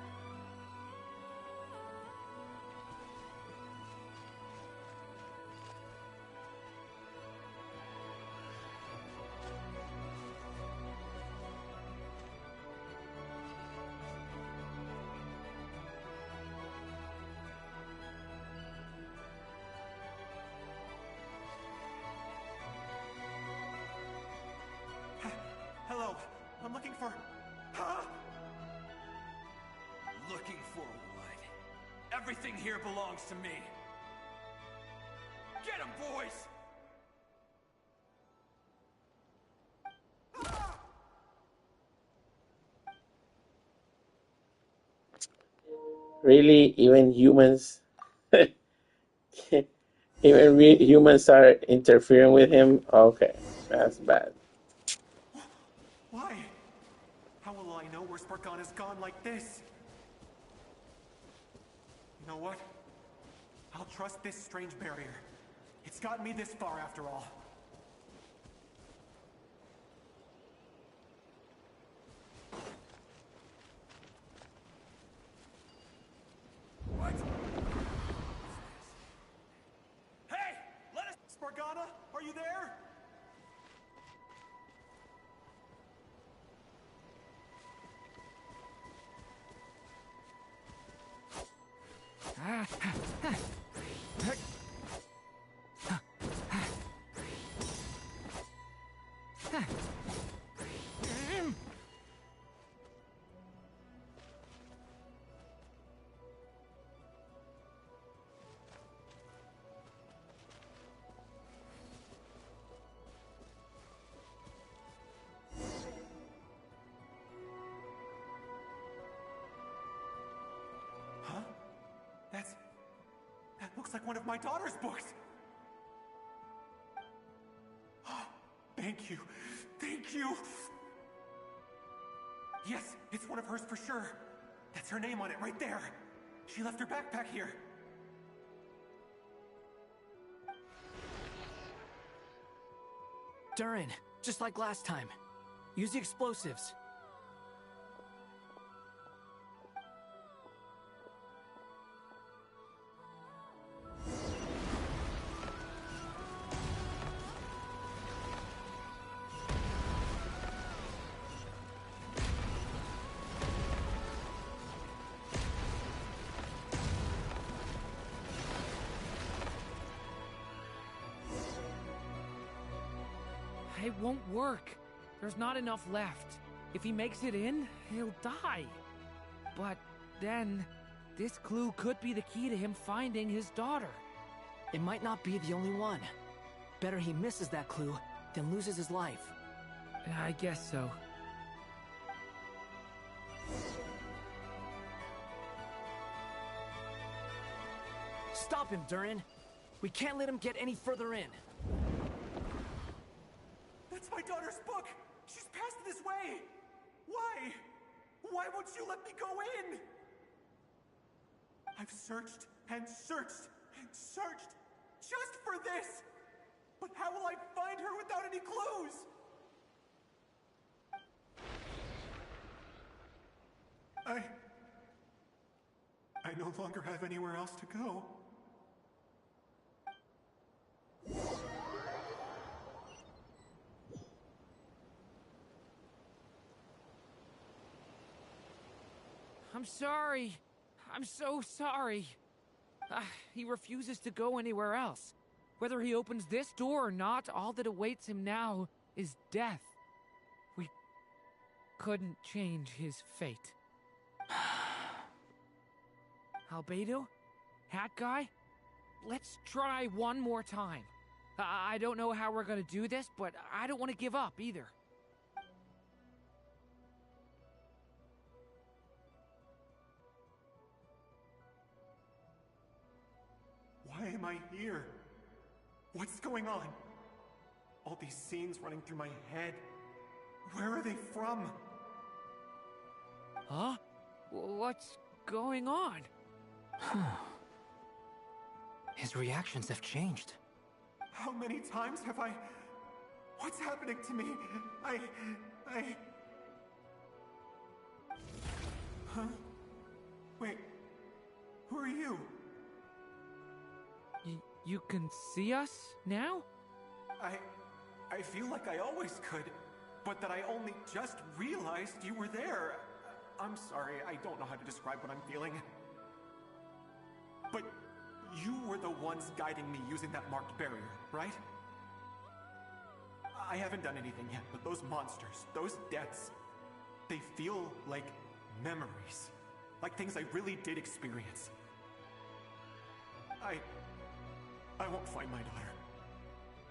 Speaker 13: Everything here belongs to me. Get 'em, boys!
Speaker 2: Really, even humans, humans are interfering with him. Okay, that's bad.
Speaker 13: Why? How will I know where Spargana's gone like this? You know what? I'll trust this strange barrier. It's gotten me this far after all. What? Hey! Let us... Spargana, are you there? Huh? That looks like one of my daughter's books. Thank you. Thank you. Yes, it's one of hers for sure. That's her name on it right there. She left her backpack here.
Speaker 9: Durin, just like last time. Use the explosives.
Speaker 8: It won't work. There's not enough left. If he makes it in, he'll die. But then, this clue could be the key to him finding his daughter.
Speaker 9: It might not be the only one. Better he misses that clue than loses his life.
Speaker 8: I guess so.
Speaker 9: Stop him, Durin. We can't let him get any further in.
Speaker 13: That's my daughter's book! She's passed this way! Why? Why won't you let me go in? I've searched and searched and searched just for this! But how will I find her without any clues? I no longer have anywhere else to go.
Speaker 8: I'm sorry. I'm so sorry. He refuses to go anywhere else. Whether he opens this door or not, all that awaits him now is death. We couldn't change his fate. Albedo? Hat Guy? Let's try one more time. I don't know how we're gonna do this, but I don't want to give up either.
Speaker 13: Why am I here? What's going on? All these scenes running through my head. Where are they from?
Speaker 8: Huh? What's going on?
Speaker 10: His reactions have changed.
Speaker 13: How many times have I... What's happening to me? I... Huh? Wait. Who are you?
Speaker 8: You can see us now?
Speaker 13: I feel like I always could, but that I only just realized you were there. I'm sorry, I don't know how to describe what I'm feeling. But you were the ones guiding me using that marked barrier, right? I haven't done anything yet, but those monsters, those deaths, they feel like memories. Like things I really did experience. I won't find my daughter.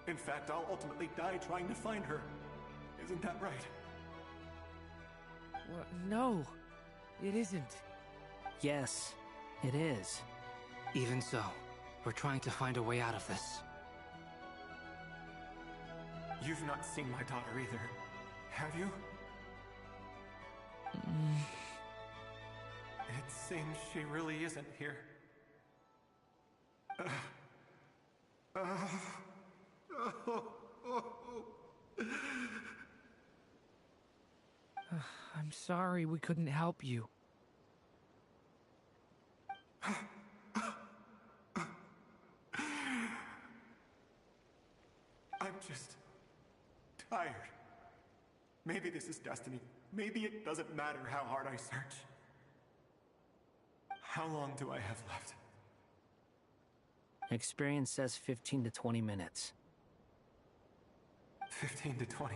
Speaker 13: In fact, I'll ultimately die trying to find her. Isn't that right?
Speaker 8: Well, no, it isn't.
Speaker 9: Yes, it is.
Speaker 10: Even so, we're trying to find a way out of this.
Speaker 13: You've not seen my daughter either, have you? It seems she really isn't here.
Speaker 8: I'm sorry we couldn't help you.
Speaker 13: I'm just tired. Maybe this is destiny. Maybe it doesn't matter how hard I search. How long do I have left?
Speaker 9: Experience says 15 to 20 minutes.
Speaker 13: 15 to 20.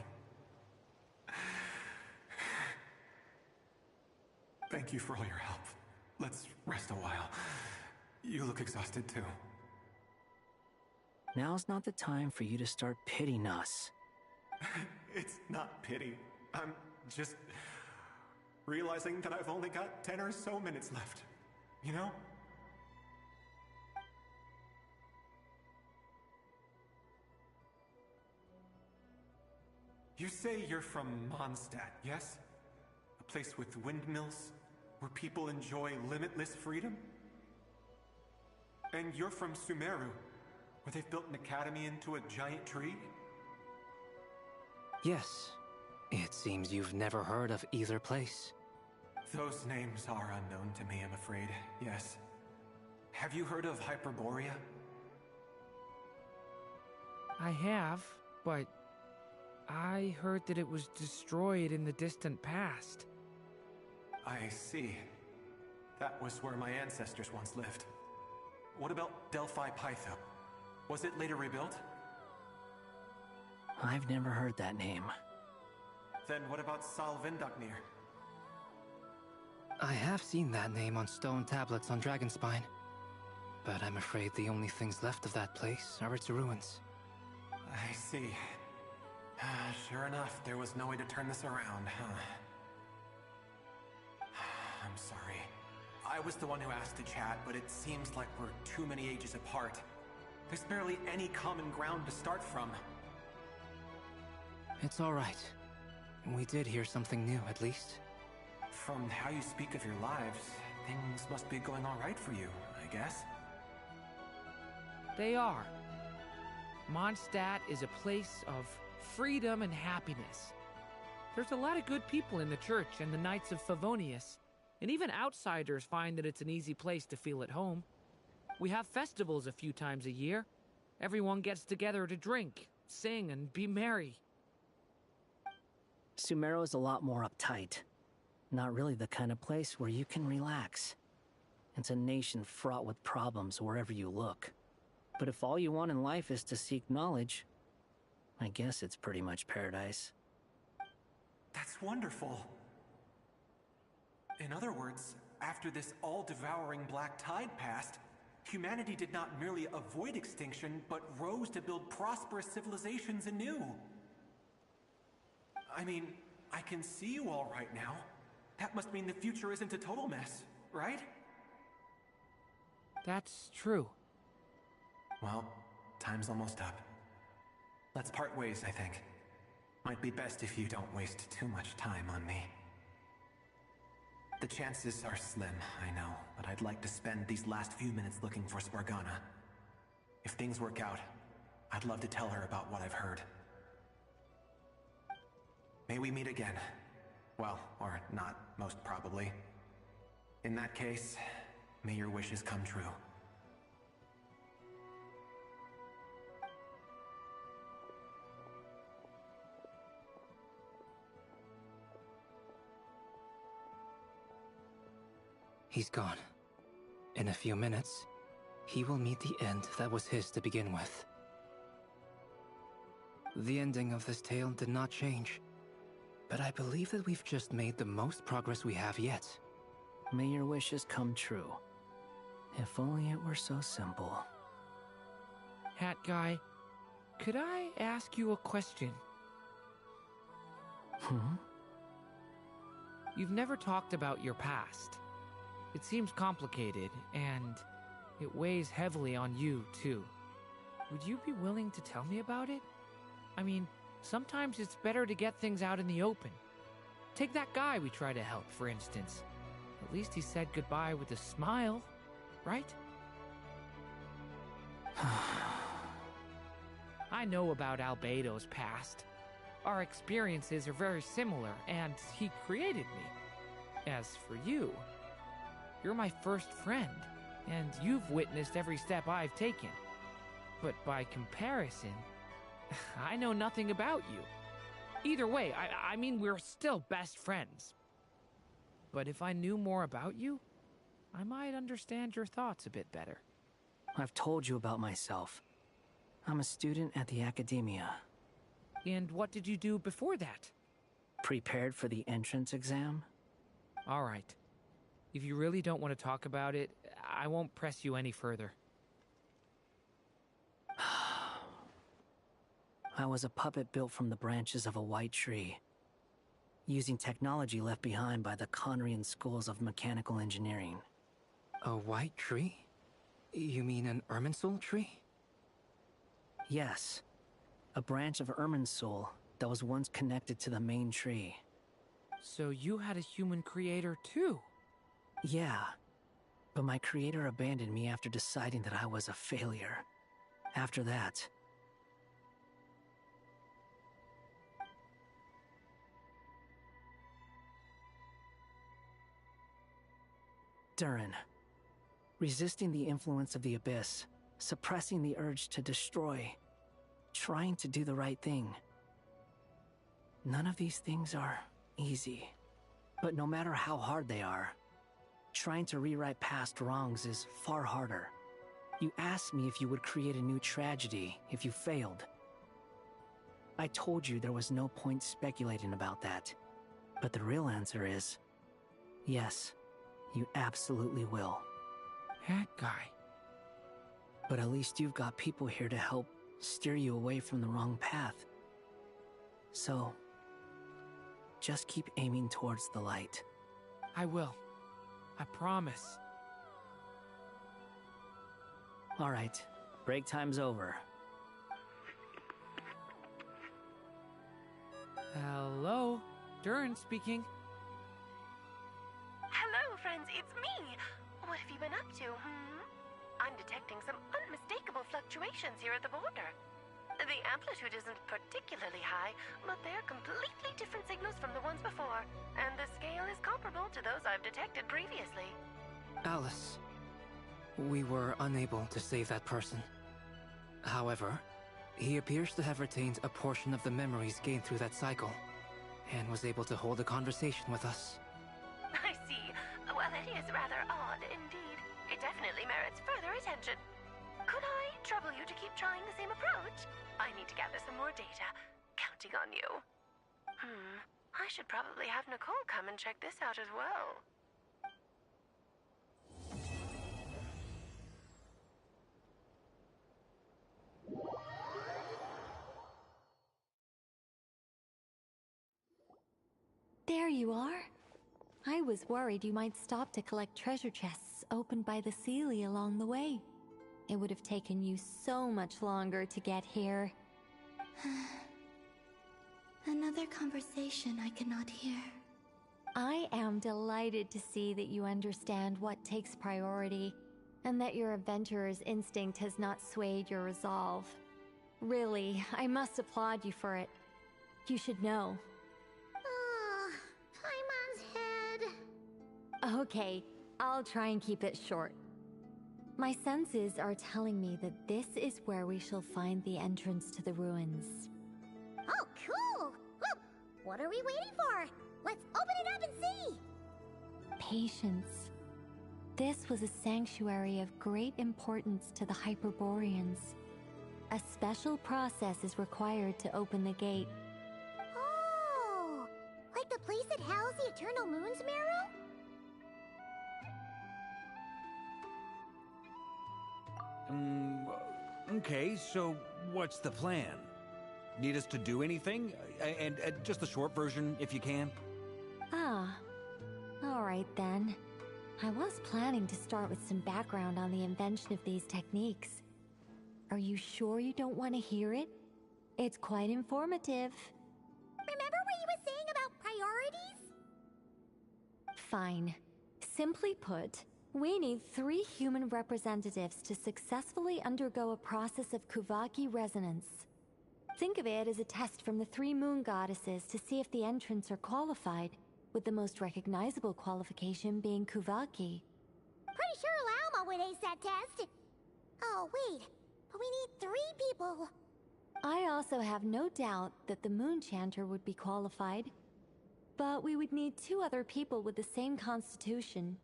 Speaker 13: Thank you for all your help. Let's rest a while. You look exhausted too.
Speaker 9: Now's not the time for you to start pitying us.
Speaker 13: It's not pity. I'm just realizing that I've only got 10 or so minutes left. You know? You say you're from Mondstadt, yes? A place with windmills, where people enjoy limitless freedom? And you're from Sumeru, where they've built an academy into a giant tree?
Speaker 10: Yes. It seems you've never heard of either place.
Speaker 13: Those names are unknown to me, I'm afraid, yes. Have you heard of Hyperborea?
Speaker 8: I have, but I heard that it was destroyed in the distant past.
Speaker 13: I see. That was where my ancestors once lived. What about Delphi Pytho? Was it later rebuilt?
Speaker 9: I've never heard that name.
Speaker 13: Then what about Salvindaknir?
Speaker 10: I have seen that name on stone tablets on Dragonspine. But I'm afraid the only things left of that place are its ruins.
Speaker 13: I see. Sure enough, there was no way to turn this around, huh? I'm sorry. I was the one who asked to chat, but it seems like we're too many ages apart. There's barely any common ground to start from.
Speaker 10: It's all right. We did hear something new, at least.
Speaker 13: From how you speak of your lives, things must be going all right for you, I guess.
Speaker 8: They are. Mondstadt is a place of freedom and happiness. There's a lot of good people in the church and the Knights of Favonius, and even outsiders find that it's an easy place to feel at home. We have festivals a few times a year. Everyone gets together to drink, sing, and be merry.
Speaker 9: Sumeru is a lot more uptight. Not really the kind of place where you can relax. It's a nation fraught with problems wherever you look. But if all you want in life is to seek knowledge, I guess it's pretty much paradise.
Speaker 13: That's wonderful. In other words, after this all-devouring black tide passed, humanity did not merely avoid extinction, but rose to build prosperous civilizations anew. I mean, I can see you all right now. That must mean the future isn't a total mess, right?
Speaker 8: That's true.
Speaker 13: Well, time's almost up. Let's part ways, I think. Might be best if you don't waste too much time on me. The chances are slim, I know, but I'd like to spend these last few minutes looking for Spargana. If things work out, I'd love to tell her about what I've heard. May we meet again. Well, or not, most probably. In that case, may your wishes come true.
Speaker 10: He's gone. In a few minutes, he will meet the end that was his to begin with. The ending of this tale did not change, but I believe that we've just made the most progress we have yet.
Speaker 9: May your wishes come true. If only it were so simple.
Speaker 8: Hat guy, could I ask you a question? You've never talked about your past. It seems complicated, and it weighs heavily on you, too. Would you be willing to tell me about it? I mean, sometimes it's better to get things out in the open. Take that guy we try to help, for instance. At least he said goodbye with a smile, right? I know about Albedo's past. Our experiences are very similar, and he created me. As for you, you're my first friend, and you've witnessed every step I've taken. But by comparison, I know nothing about you. Either way, I mean, we're still best friends. But if I knew more about you, I might understand your thoughts a bit better.
Speaker 9: I've told you about myself. I'm a student at the academia.
Speaker 8: And what did you do before that?
Speaker 9: Prepared for the entrance exam?
Speaker 8: All right. If you really don't want to talk about it, I won't press you any further.
Speaker 9: I was a puppet built from the branches of a white tree, using technology left behind by the Conrian schools of mechanical engineering.
Speaker 10: A white tree? You mean an Irminsul tree?
Speaker 9: Yes. A branch of Irminsul that was once connected to the main tree.
Speaker 8: So you had a human creator too?
Speaker 9: Yeah. But my creator abandoned me after deciding that I was a failure. After that, Durin. Resisting the influence of the Abyss, suppressing the urge to destroy, trying to do the right thing. None of these things are easy. But no matter how hard they are, trying to rewrite past wrongs is far harder. You asked me if you would create a new tragedy if you failed. I told you there was no point speculating about that. But the real answer is, yes, you absolutely will.
Speaker 8: That guy.
Speaker 9: But at least you've got people here to help steer you away from the wrong path. So, just keep aiming towards the light.
Speaker 8: I will. I promise.
Speaker 9: All right, break time's over.
Speaker 8: Hello, Durin speaking.
Speaker 15: Hello, friends, it's me. What have you been up to, I'm detecting some unmistakable fluctuations here at the border. The amplitude isn't particularly high, but they're completely different signals from the ones before, and the scale is comparable to those I've detected previously.
Speaker 10: Alice, we were unable to save that person. However, he appears to have retained a portion of the memories gained through that cycle, and was able to hold a conversation with us.
Speaker 15: I see. Well, it is rather odd indeed. It definitely merits further attention. Could I trouble you to keep trying the same approach? I need to gather some more data. Counting on you. I should probably have Nicole come and check this out as well.
Speaker 3: There you are. I was worried you might stop to collect treasure chests opened by the Seelie along the way. It would have taken you so much longer to get here.
Speaker 5: Another conversation I cannot hear.
Speaker 3: I am delighted to see that you understand what takes priority, and that your adventurer's instinct has not swayed your resolve. Really, I must applaud you for it. You should know.
Speaker 4: Paimon's head.
Speaker 3: Okay, I'll try and keep it short. My senses are telling me that this is where we shall find the entrance to the ruins.
Speaker 4: Oh, cool! Well, what are we waiting for? Let's open it up and see!
Speaker 3: Patience. This was a sanctuary of great importance to the Hyperboreans. A special process is required to open the gate.
Speaker 4: Oh! Like the place that housed the Eternal Moon's Marrow?
Speaker 7: Okay, so what's the plan? Need us to do anything? And just the short version, if you can.
Speaker 16: Ah, alright then. I was planning to start with some background on the invention of these techniques. Are you sure you don't want to hear it? It's quite informative.
Speaker 4: Remember what you were saying about priorities?
Speaker 16: Fine. Simply put, we need 3 human representatives to successfully undergo a process of Kuvaki resonance. Think of it as a test from the 3 moon goddesses to see if the entrants are qualified, with the most recognizable qualification being Kuvaki.
Speaker 4: Pretty sure Lauma would ace that test. Oh, wait. But we need 3 people.
Speaker 16: I also have no doubt that the Moon Chanter would be qualified. But we would need 2 other people with the same constitution.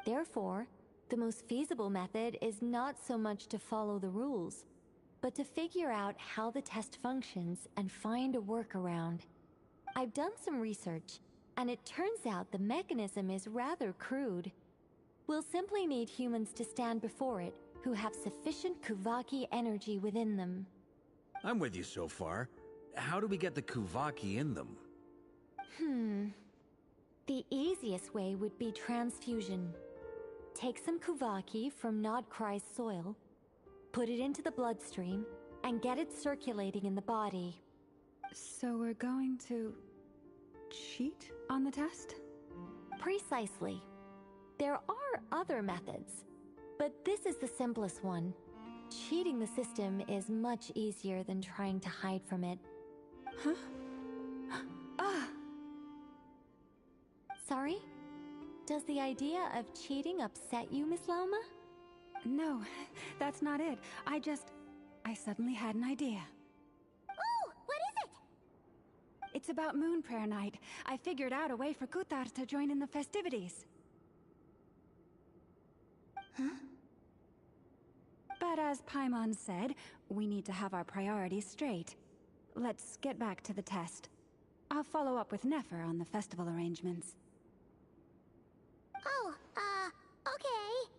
Speaker 16: Therefore, the most feasible method is not so much to follow the rules, but to figure out how the test functions and find a workaround. I've done some research, and it turns out the mechanism is rather crude. We'll simply need humans to stand before it who have sufficient Kuvaki energy within them.
Speaker 7: I'm with you so far. How do we get the Kuvaki in them?
Speaker 16: The easiest way would be transfusion. Take some Kuvaki from Nodkrai's soil, put it into the bloodstream, and get it circulating in the body.
Speaker 3: So we're going to cheat on the test?
Speaker 16: Precisely. There are other methods, but this is the simplest one. Cheating the system is much easier than trying to hide from it.
Speaker 3: Huh? Ah!
Speaker 16: Sorry? Does the idea of cheating upset you, Miss Lauma?
Speaker 3: No, that's not it. I suddenly had an idea.
Speaker 4: Oh, what is it?
Speaker 3: It's about Moon Prayer Night. I figured out a way for Kuthar to join in the festivities.
Speaker 16: Huh?
Speaker 3: But as Paimon said, we need to have our priorities straight. Let's get back to the test. I'll follow up with Nefer on the festival arrangements.
Speaker 4: Oh, okay.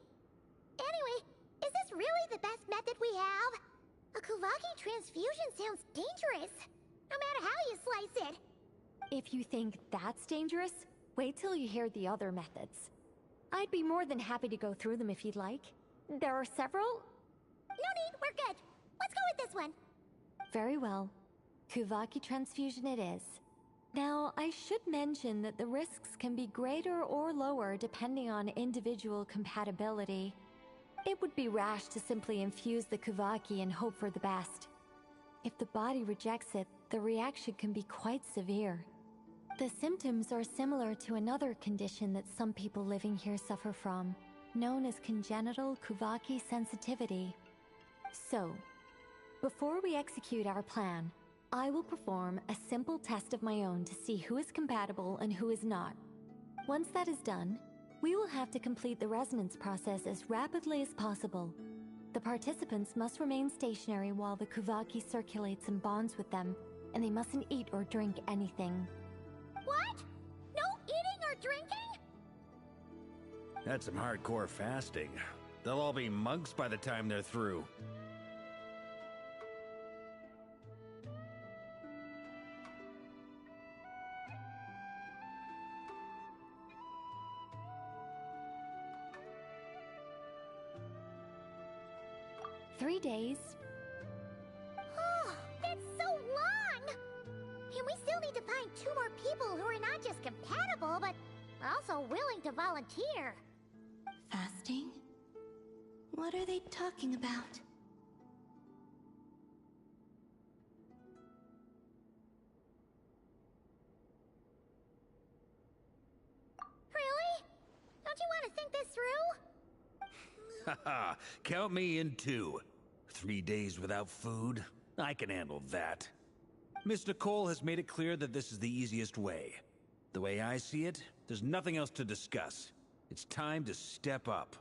Speaker 4: Anyway, is this really the best method we have? A Kuvaki transfusion sounds dangerous, no matter how you slice it.
Speaker 16: If you think that's dangerous, wait till you hear the other methods. I'd be more than happy to go through them if you'd like. There are several.
Speaker 4: No need, we're good. Let's go with this one.
Speaker 16: Very well. Kuvaki transfusion it is. Now, I should mention that the risks can be greater or lower depending on individual compatibility. It would be rash to simply infuse the Kuvaki and hope for the best. If the body rejects it, the reaction can be quite severe. The symptoms are similar to another condition that some people living here suffer from, known as congenital Kuvaki sensitivity. So, before we execute our plan, I will perform a simple test of my own to see who is compatible and who is not. Once that is done, we will have to complete the resonance process as rapidly as possible. The participants must remain stationary while the Kuvaki circulates and bonds with them, and they mustn't eat or drink anything.
Speaker 4: What? No eating or drinking?
Speaker 7: That's some hardcore fasting. They'll all be monks by the time they're through.
Speaker 16: Three days.
Speaker 4: Oh, that's so long! And we still need to find 2 more people who are not just compatible, but also willing to volunteer.
Speaker 5: Fasting? What are they talking about?
Speaker 4: Really? Don't you want to think this through?
Speaker 7: Haha, count me in 2. 3 days without food? I can handle that. Mr. Cole has made it clear that this is the easiest way. The way I see it, there's nothing else to discuss. It's time to step up.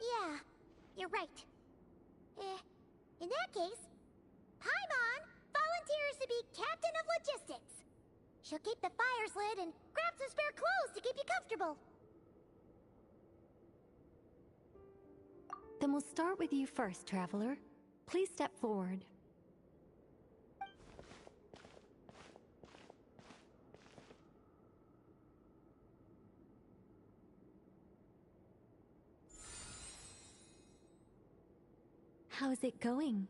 Speaker 4: Yeah, you're right. In that case, Paimon volunteers to to be Captain of Logistics. She'll keep the fires lit and grab some spare clothes to keep you comfortable.
Speaker 16: Then we'll start with you first, Traveler. Please step forward. How's it going?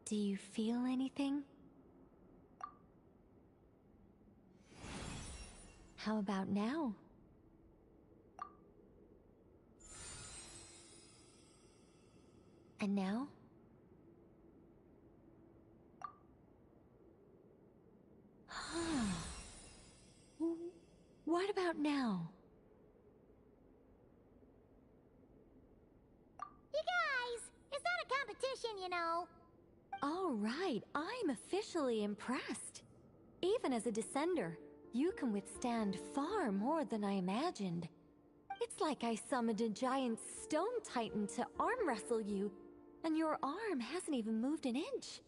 Speaker 16: Do you feel anything? How about now? And now? What about now?
Speaker 4: You guys, it's not a competition, you know.
Speaker 16: All right, I'm officially impressed. Even as a descender, you can withstand far more than I imagined. It's like I summoned a giant stone titan to arm wrestle you, and your arm hasn't even moved an inch.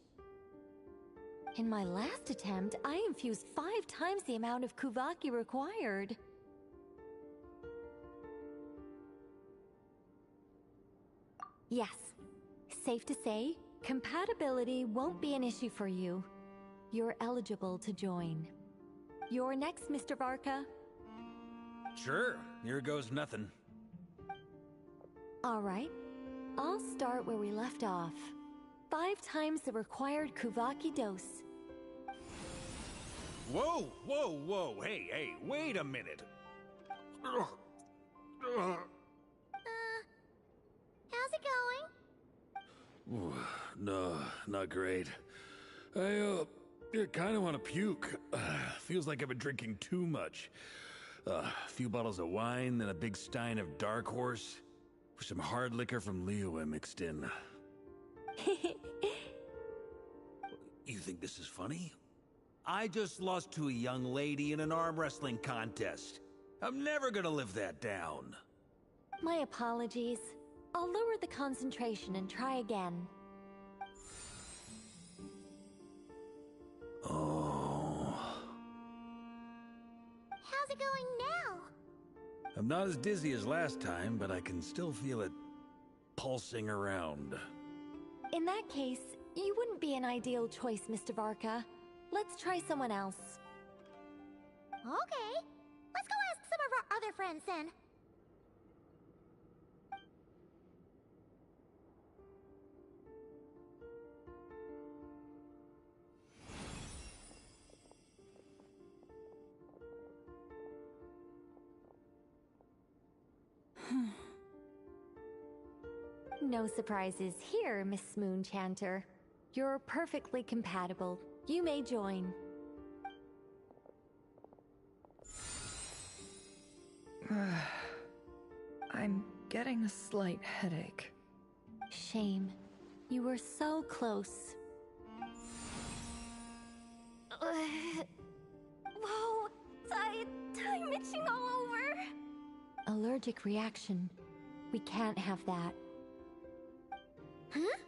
Speaker 16: In my last attempt, I infused 5 times the amount of Kuvaki required. Yes, safe to say, compatibility won't be an issue for you. You're eligible to join. You're next, Mr. Varka.
Speaker 7: Sure, here goes nothing.
Speaker 16: All right, I'll start where we left off. 5 times the required Kuvaki dose.
Speaker 7: Whoa, whoa, whoa, hey, wait a minute.
Speaker 4: How's it going?
Speaker 7: Ooh, no, not great. I kind of want to puke. Feels like I've been drinking too much. A few bottles of wine, then a big stein of Dark Horse. With some hard liquor from Liyue mixed in. You think this is funny? I just lost to a young lady in an arm wrestling contest. I'm never gonna live that down.
Speaker 16: My apologies. I'll lower the concentration and try again.
Speaker 7: Oh.
Speaker 4: How's it going now?
Speaker 7: I'm not as dizzy as last time, but I can still feel it pulsing around.
Speaker 16: In that case, you wouldn't be an ideal choice, Mr. Varka. Let's try someone else.
Speaker 4: Okay, let's go ask some of our other friends then.
Speaker 16: No surprises here, Miss Moonchanter. You're perfectly compatible. You may join.
Speaker 17: I'm getting a slight headache.
Speaker 16: Shame. You were so close.
Speaker 4: Whoa, I'm itching all over.
Speaker 16: Allergic reaction. We can't have that.
Speaker 4: Huh?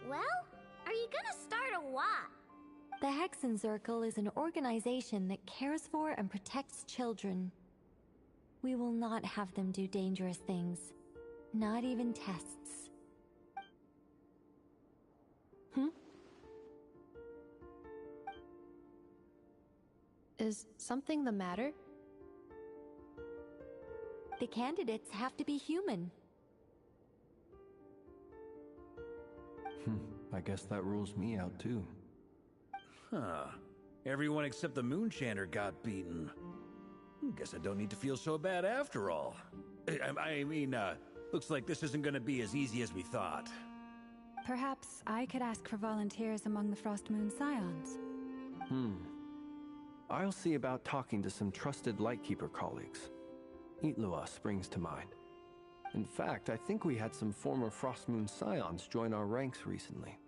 Speaker 4: Well, are you gonna start a what?
Speaker 16: The Hexenzirkel is an organization that cares for and protects children. We will not have them do dangerous things. Not even tests.
Speaker 6: Is something the matter?
Speaker 16: The candidates have to be human.
Speaker 18: I guess that rules me out too.
Speaker 7: Huh. Everyone except the Moonchanter got beaten. Guess I don't need to feel so bad after all. I mean, looks like this isn't gonna be as easy as we thought.
Speaker 3: Perhaps I could ask for volunteers among the Frost Moon Scions.
Speaker 18: I'll see about talking to some trusted Lightkeeper colleagues. Itlua springs to mind. In fact, I think we had some former Frost Moon Scions join our ranks recently.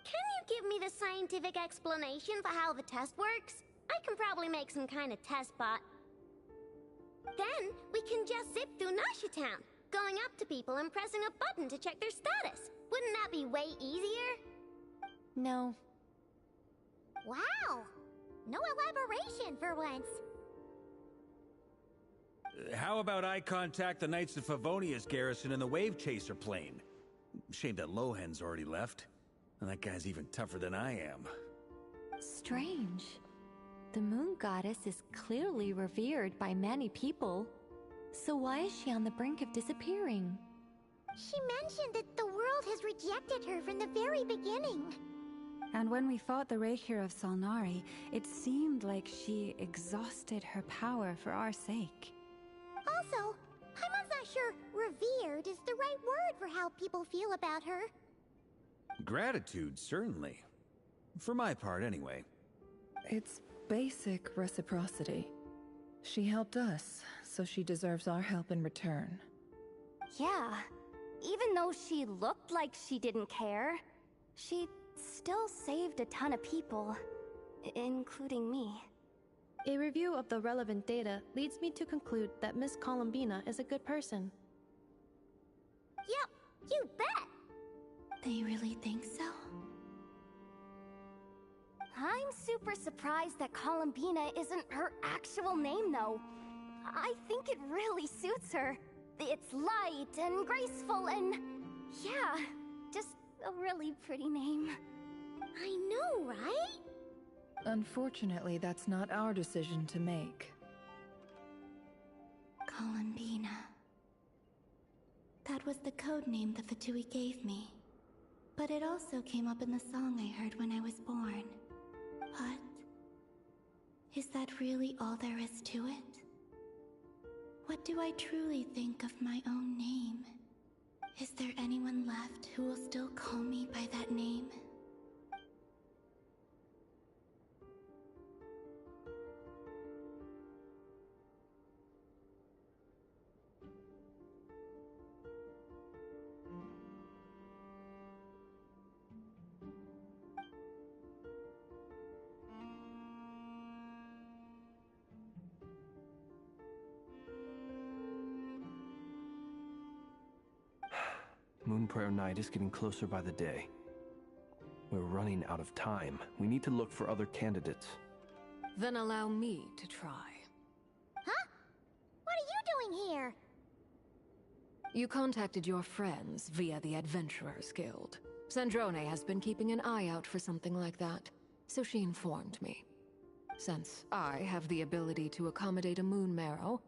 Speaker 4: Can you give me the scientific explanation for how the test works? I can probably make some kind of test bot. Then, we can just zip through Nasha Town, going up to people and pressing a button to check their status. Wouldn't that be way easier?
Speaker 16: No,
Speaker 4: Wow! No elaboration for once.
Speaker 7: How about I contact the Knights of Favonia's garrison in the Wave Chaser plane? Shame that Lohan's already left. And that guy's even tougher than I am.
Speaker 16: Strange. The moon goddess is clearly revered by many people. So why is she on the brink of disappearing?
Speaker 4: She mentioned that the world has rejected her from the very beginning.
Speaker 3: And when we fought the Raikir of Salnari, it seemed like she exhausted her power for our sake.
Speaker 4: Also, I'm not sure revered is the right word for how people feel about her.
Speaker 7: Gratitude, certainly. For my part, anyway.
Speaker 17: It's basic reciprocity. She helped us, so she deserves our help in return.
Speaker 19: Yeah. Even though she looked like she didn't care, she still saved a ton of people, including me.
Speaker 6: A review of the relevant data leads me to conclude that Miss Columbina is a good person.
Speaker 4: Yep, you bet!
Speaker 5: They really think so?
Speaker 19: I'm super surprised that Columbina isn't her actual name, though. I think it really suits her. It's light and graceful and... yeah, just a really pretty name.
Speaker 4: I know, right?
Speaker 17: Unfortunately, that's not our decision to make.
Speaker 5: Columbina. That was the code name the Fatui gave me. But it also came up in the song I heard when I was born. But... is that really all there is to it? What do I truly think of my own name? Is there anyone left who will still call me by that name?
Speaker 18: Moon Prayer Night is getting closer by the day. We're running out of time. We need to look for other candidates.
Speaker 11: Then allow me to try.
Speaker 4: Huh? What are you doing here?
Speaker 11: You contacted your friends via the Adventurers Guild. Sandrone has been keeping an eye out for something like that, so she informed me. Since I have the ability to accommodate a moon marrow,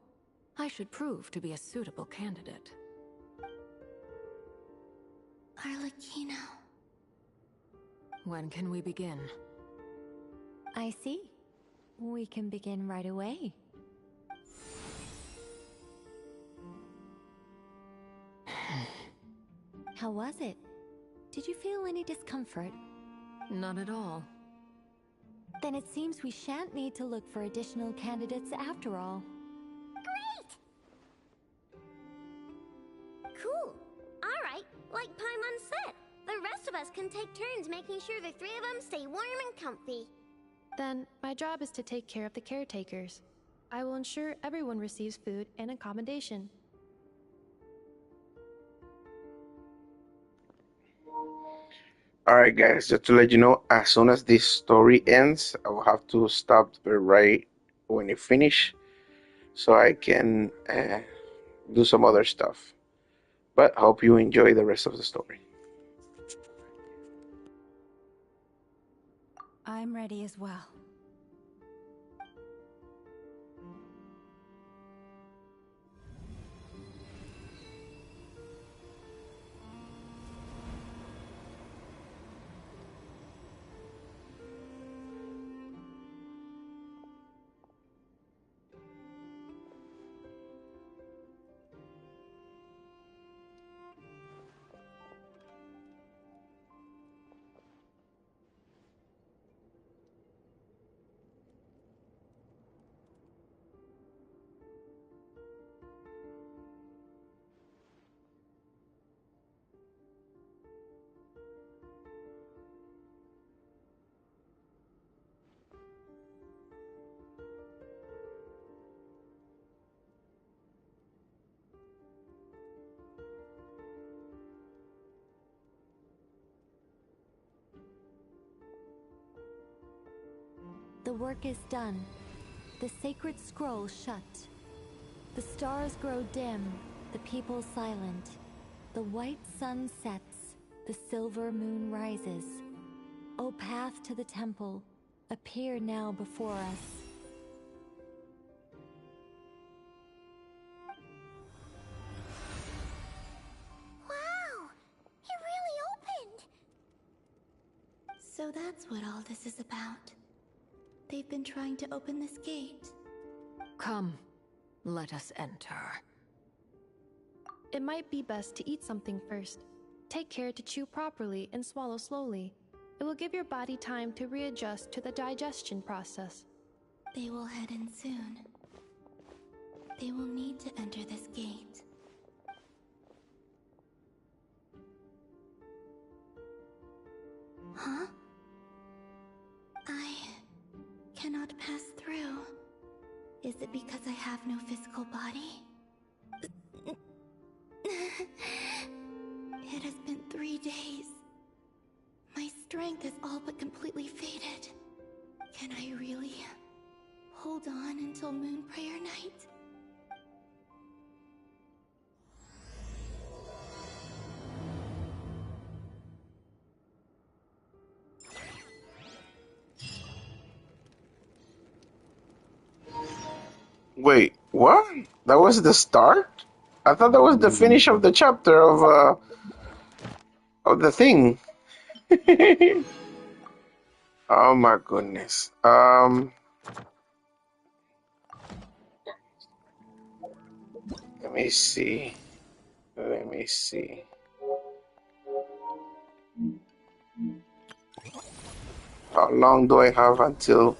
Speaker 11: I should prove to be a suitable candidate.
Speaker 5: Arlecchino.
Speaker 11: When can we begin?
Speaker 16: I see. We can begin right away. How was it? Did you feel any discomfort?
Speaker 11: Not at all.
Speaker 16: Then it seems we shan't need to look for additional candidates after all.
Speaker 4: Cool. Alright, like Paimon said, the rest of us can take turns making sure the three of them stay warm and comfy.
Speaker 6: Then, my job is to take care of the caretakers. I will ensure everyone receives food and accommodation.
Speaker 2: Alright, guys, just to let you know, as soon as this story ends, I will have to stop right when it finish so I can do some other stuff. But I hope you enjoy the rest of the story.
Speaker 3: I'm ready as well.
Speaker 16: The work is done. The sacred scroll shut. The stars grow dim, the people silent. The white sun sets, the silver moon rises. O path to the temple, appear now before us.
Speaker 4: Wow! It really opened!
Speaker 5: So that's what all this is about. They've been trying to open this gate.
Speaker 11: Come, let us enter.
Speaker 6: It might be best to eat something first. Take care to chew properly and swallow slowly. It will give your body time to readjust to the digestion process.
Speaker 5: They will head in soon. They will need to enter this gate. Huh? I cannot pass through. Is it because I have no physical body? It has been 3 days. My strength has all but completely faded. Can I really hold on until Moon Prayer Night?
Speaker 2: Wait, what? That was the start? I thought that was the finish of the chapter of the thing. Oh my goodness. Let me see. Let me see. How long do I have until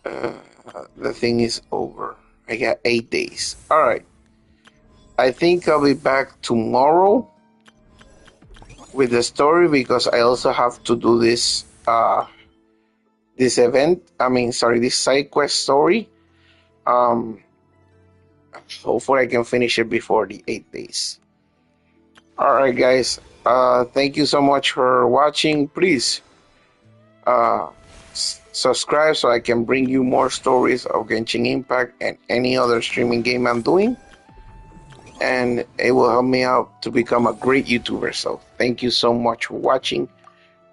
Speaker 2: the thing is over? I got 8 days. Alright. I think I'll be back tomorrow with the story because I also have to do this this event. This side quest story. Hopefully I can finish it before the 8 days. Alright guys, thank you so much for watching. Please subscribe so I can bring you more stories of Genshin Impact and any other streaming game I'm doing. And it will help me out to become a great YouTuber. So thank you so much for watching.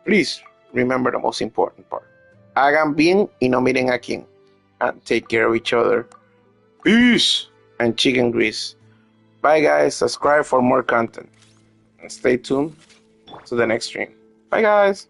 Speaker 2: Please remember the most important part. Hagan bien y no miren a quién. And take care of each other. Peace and chicken grease. Bye guys. Subscribe for more content. And stay tuned to the next stream. Bye guys.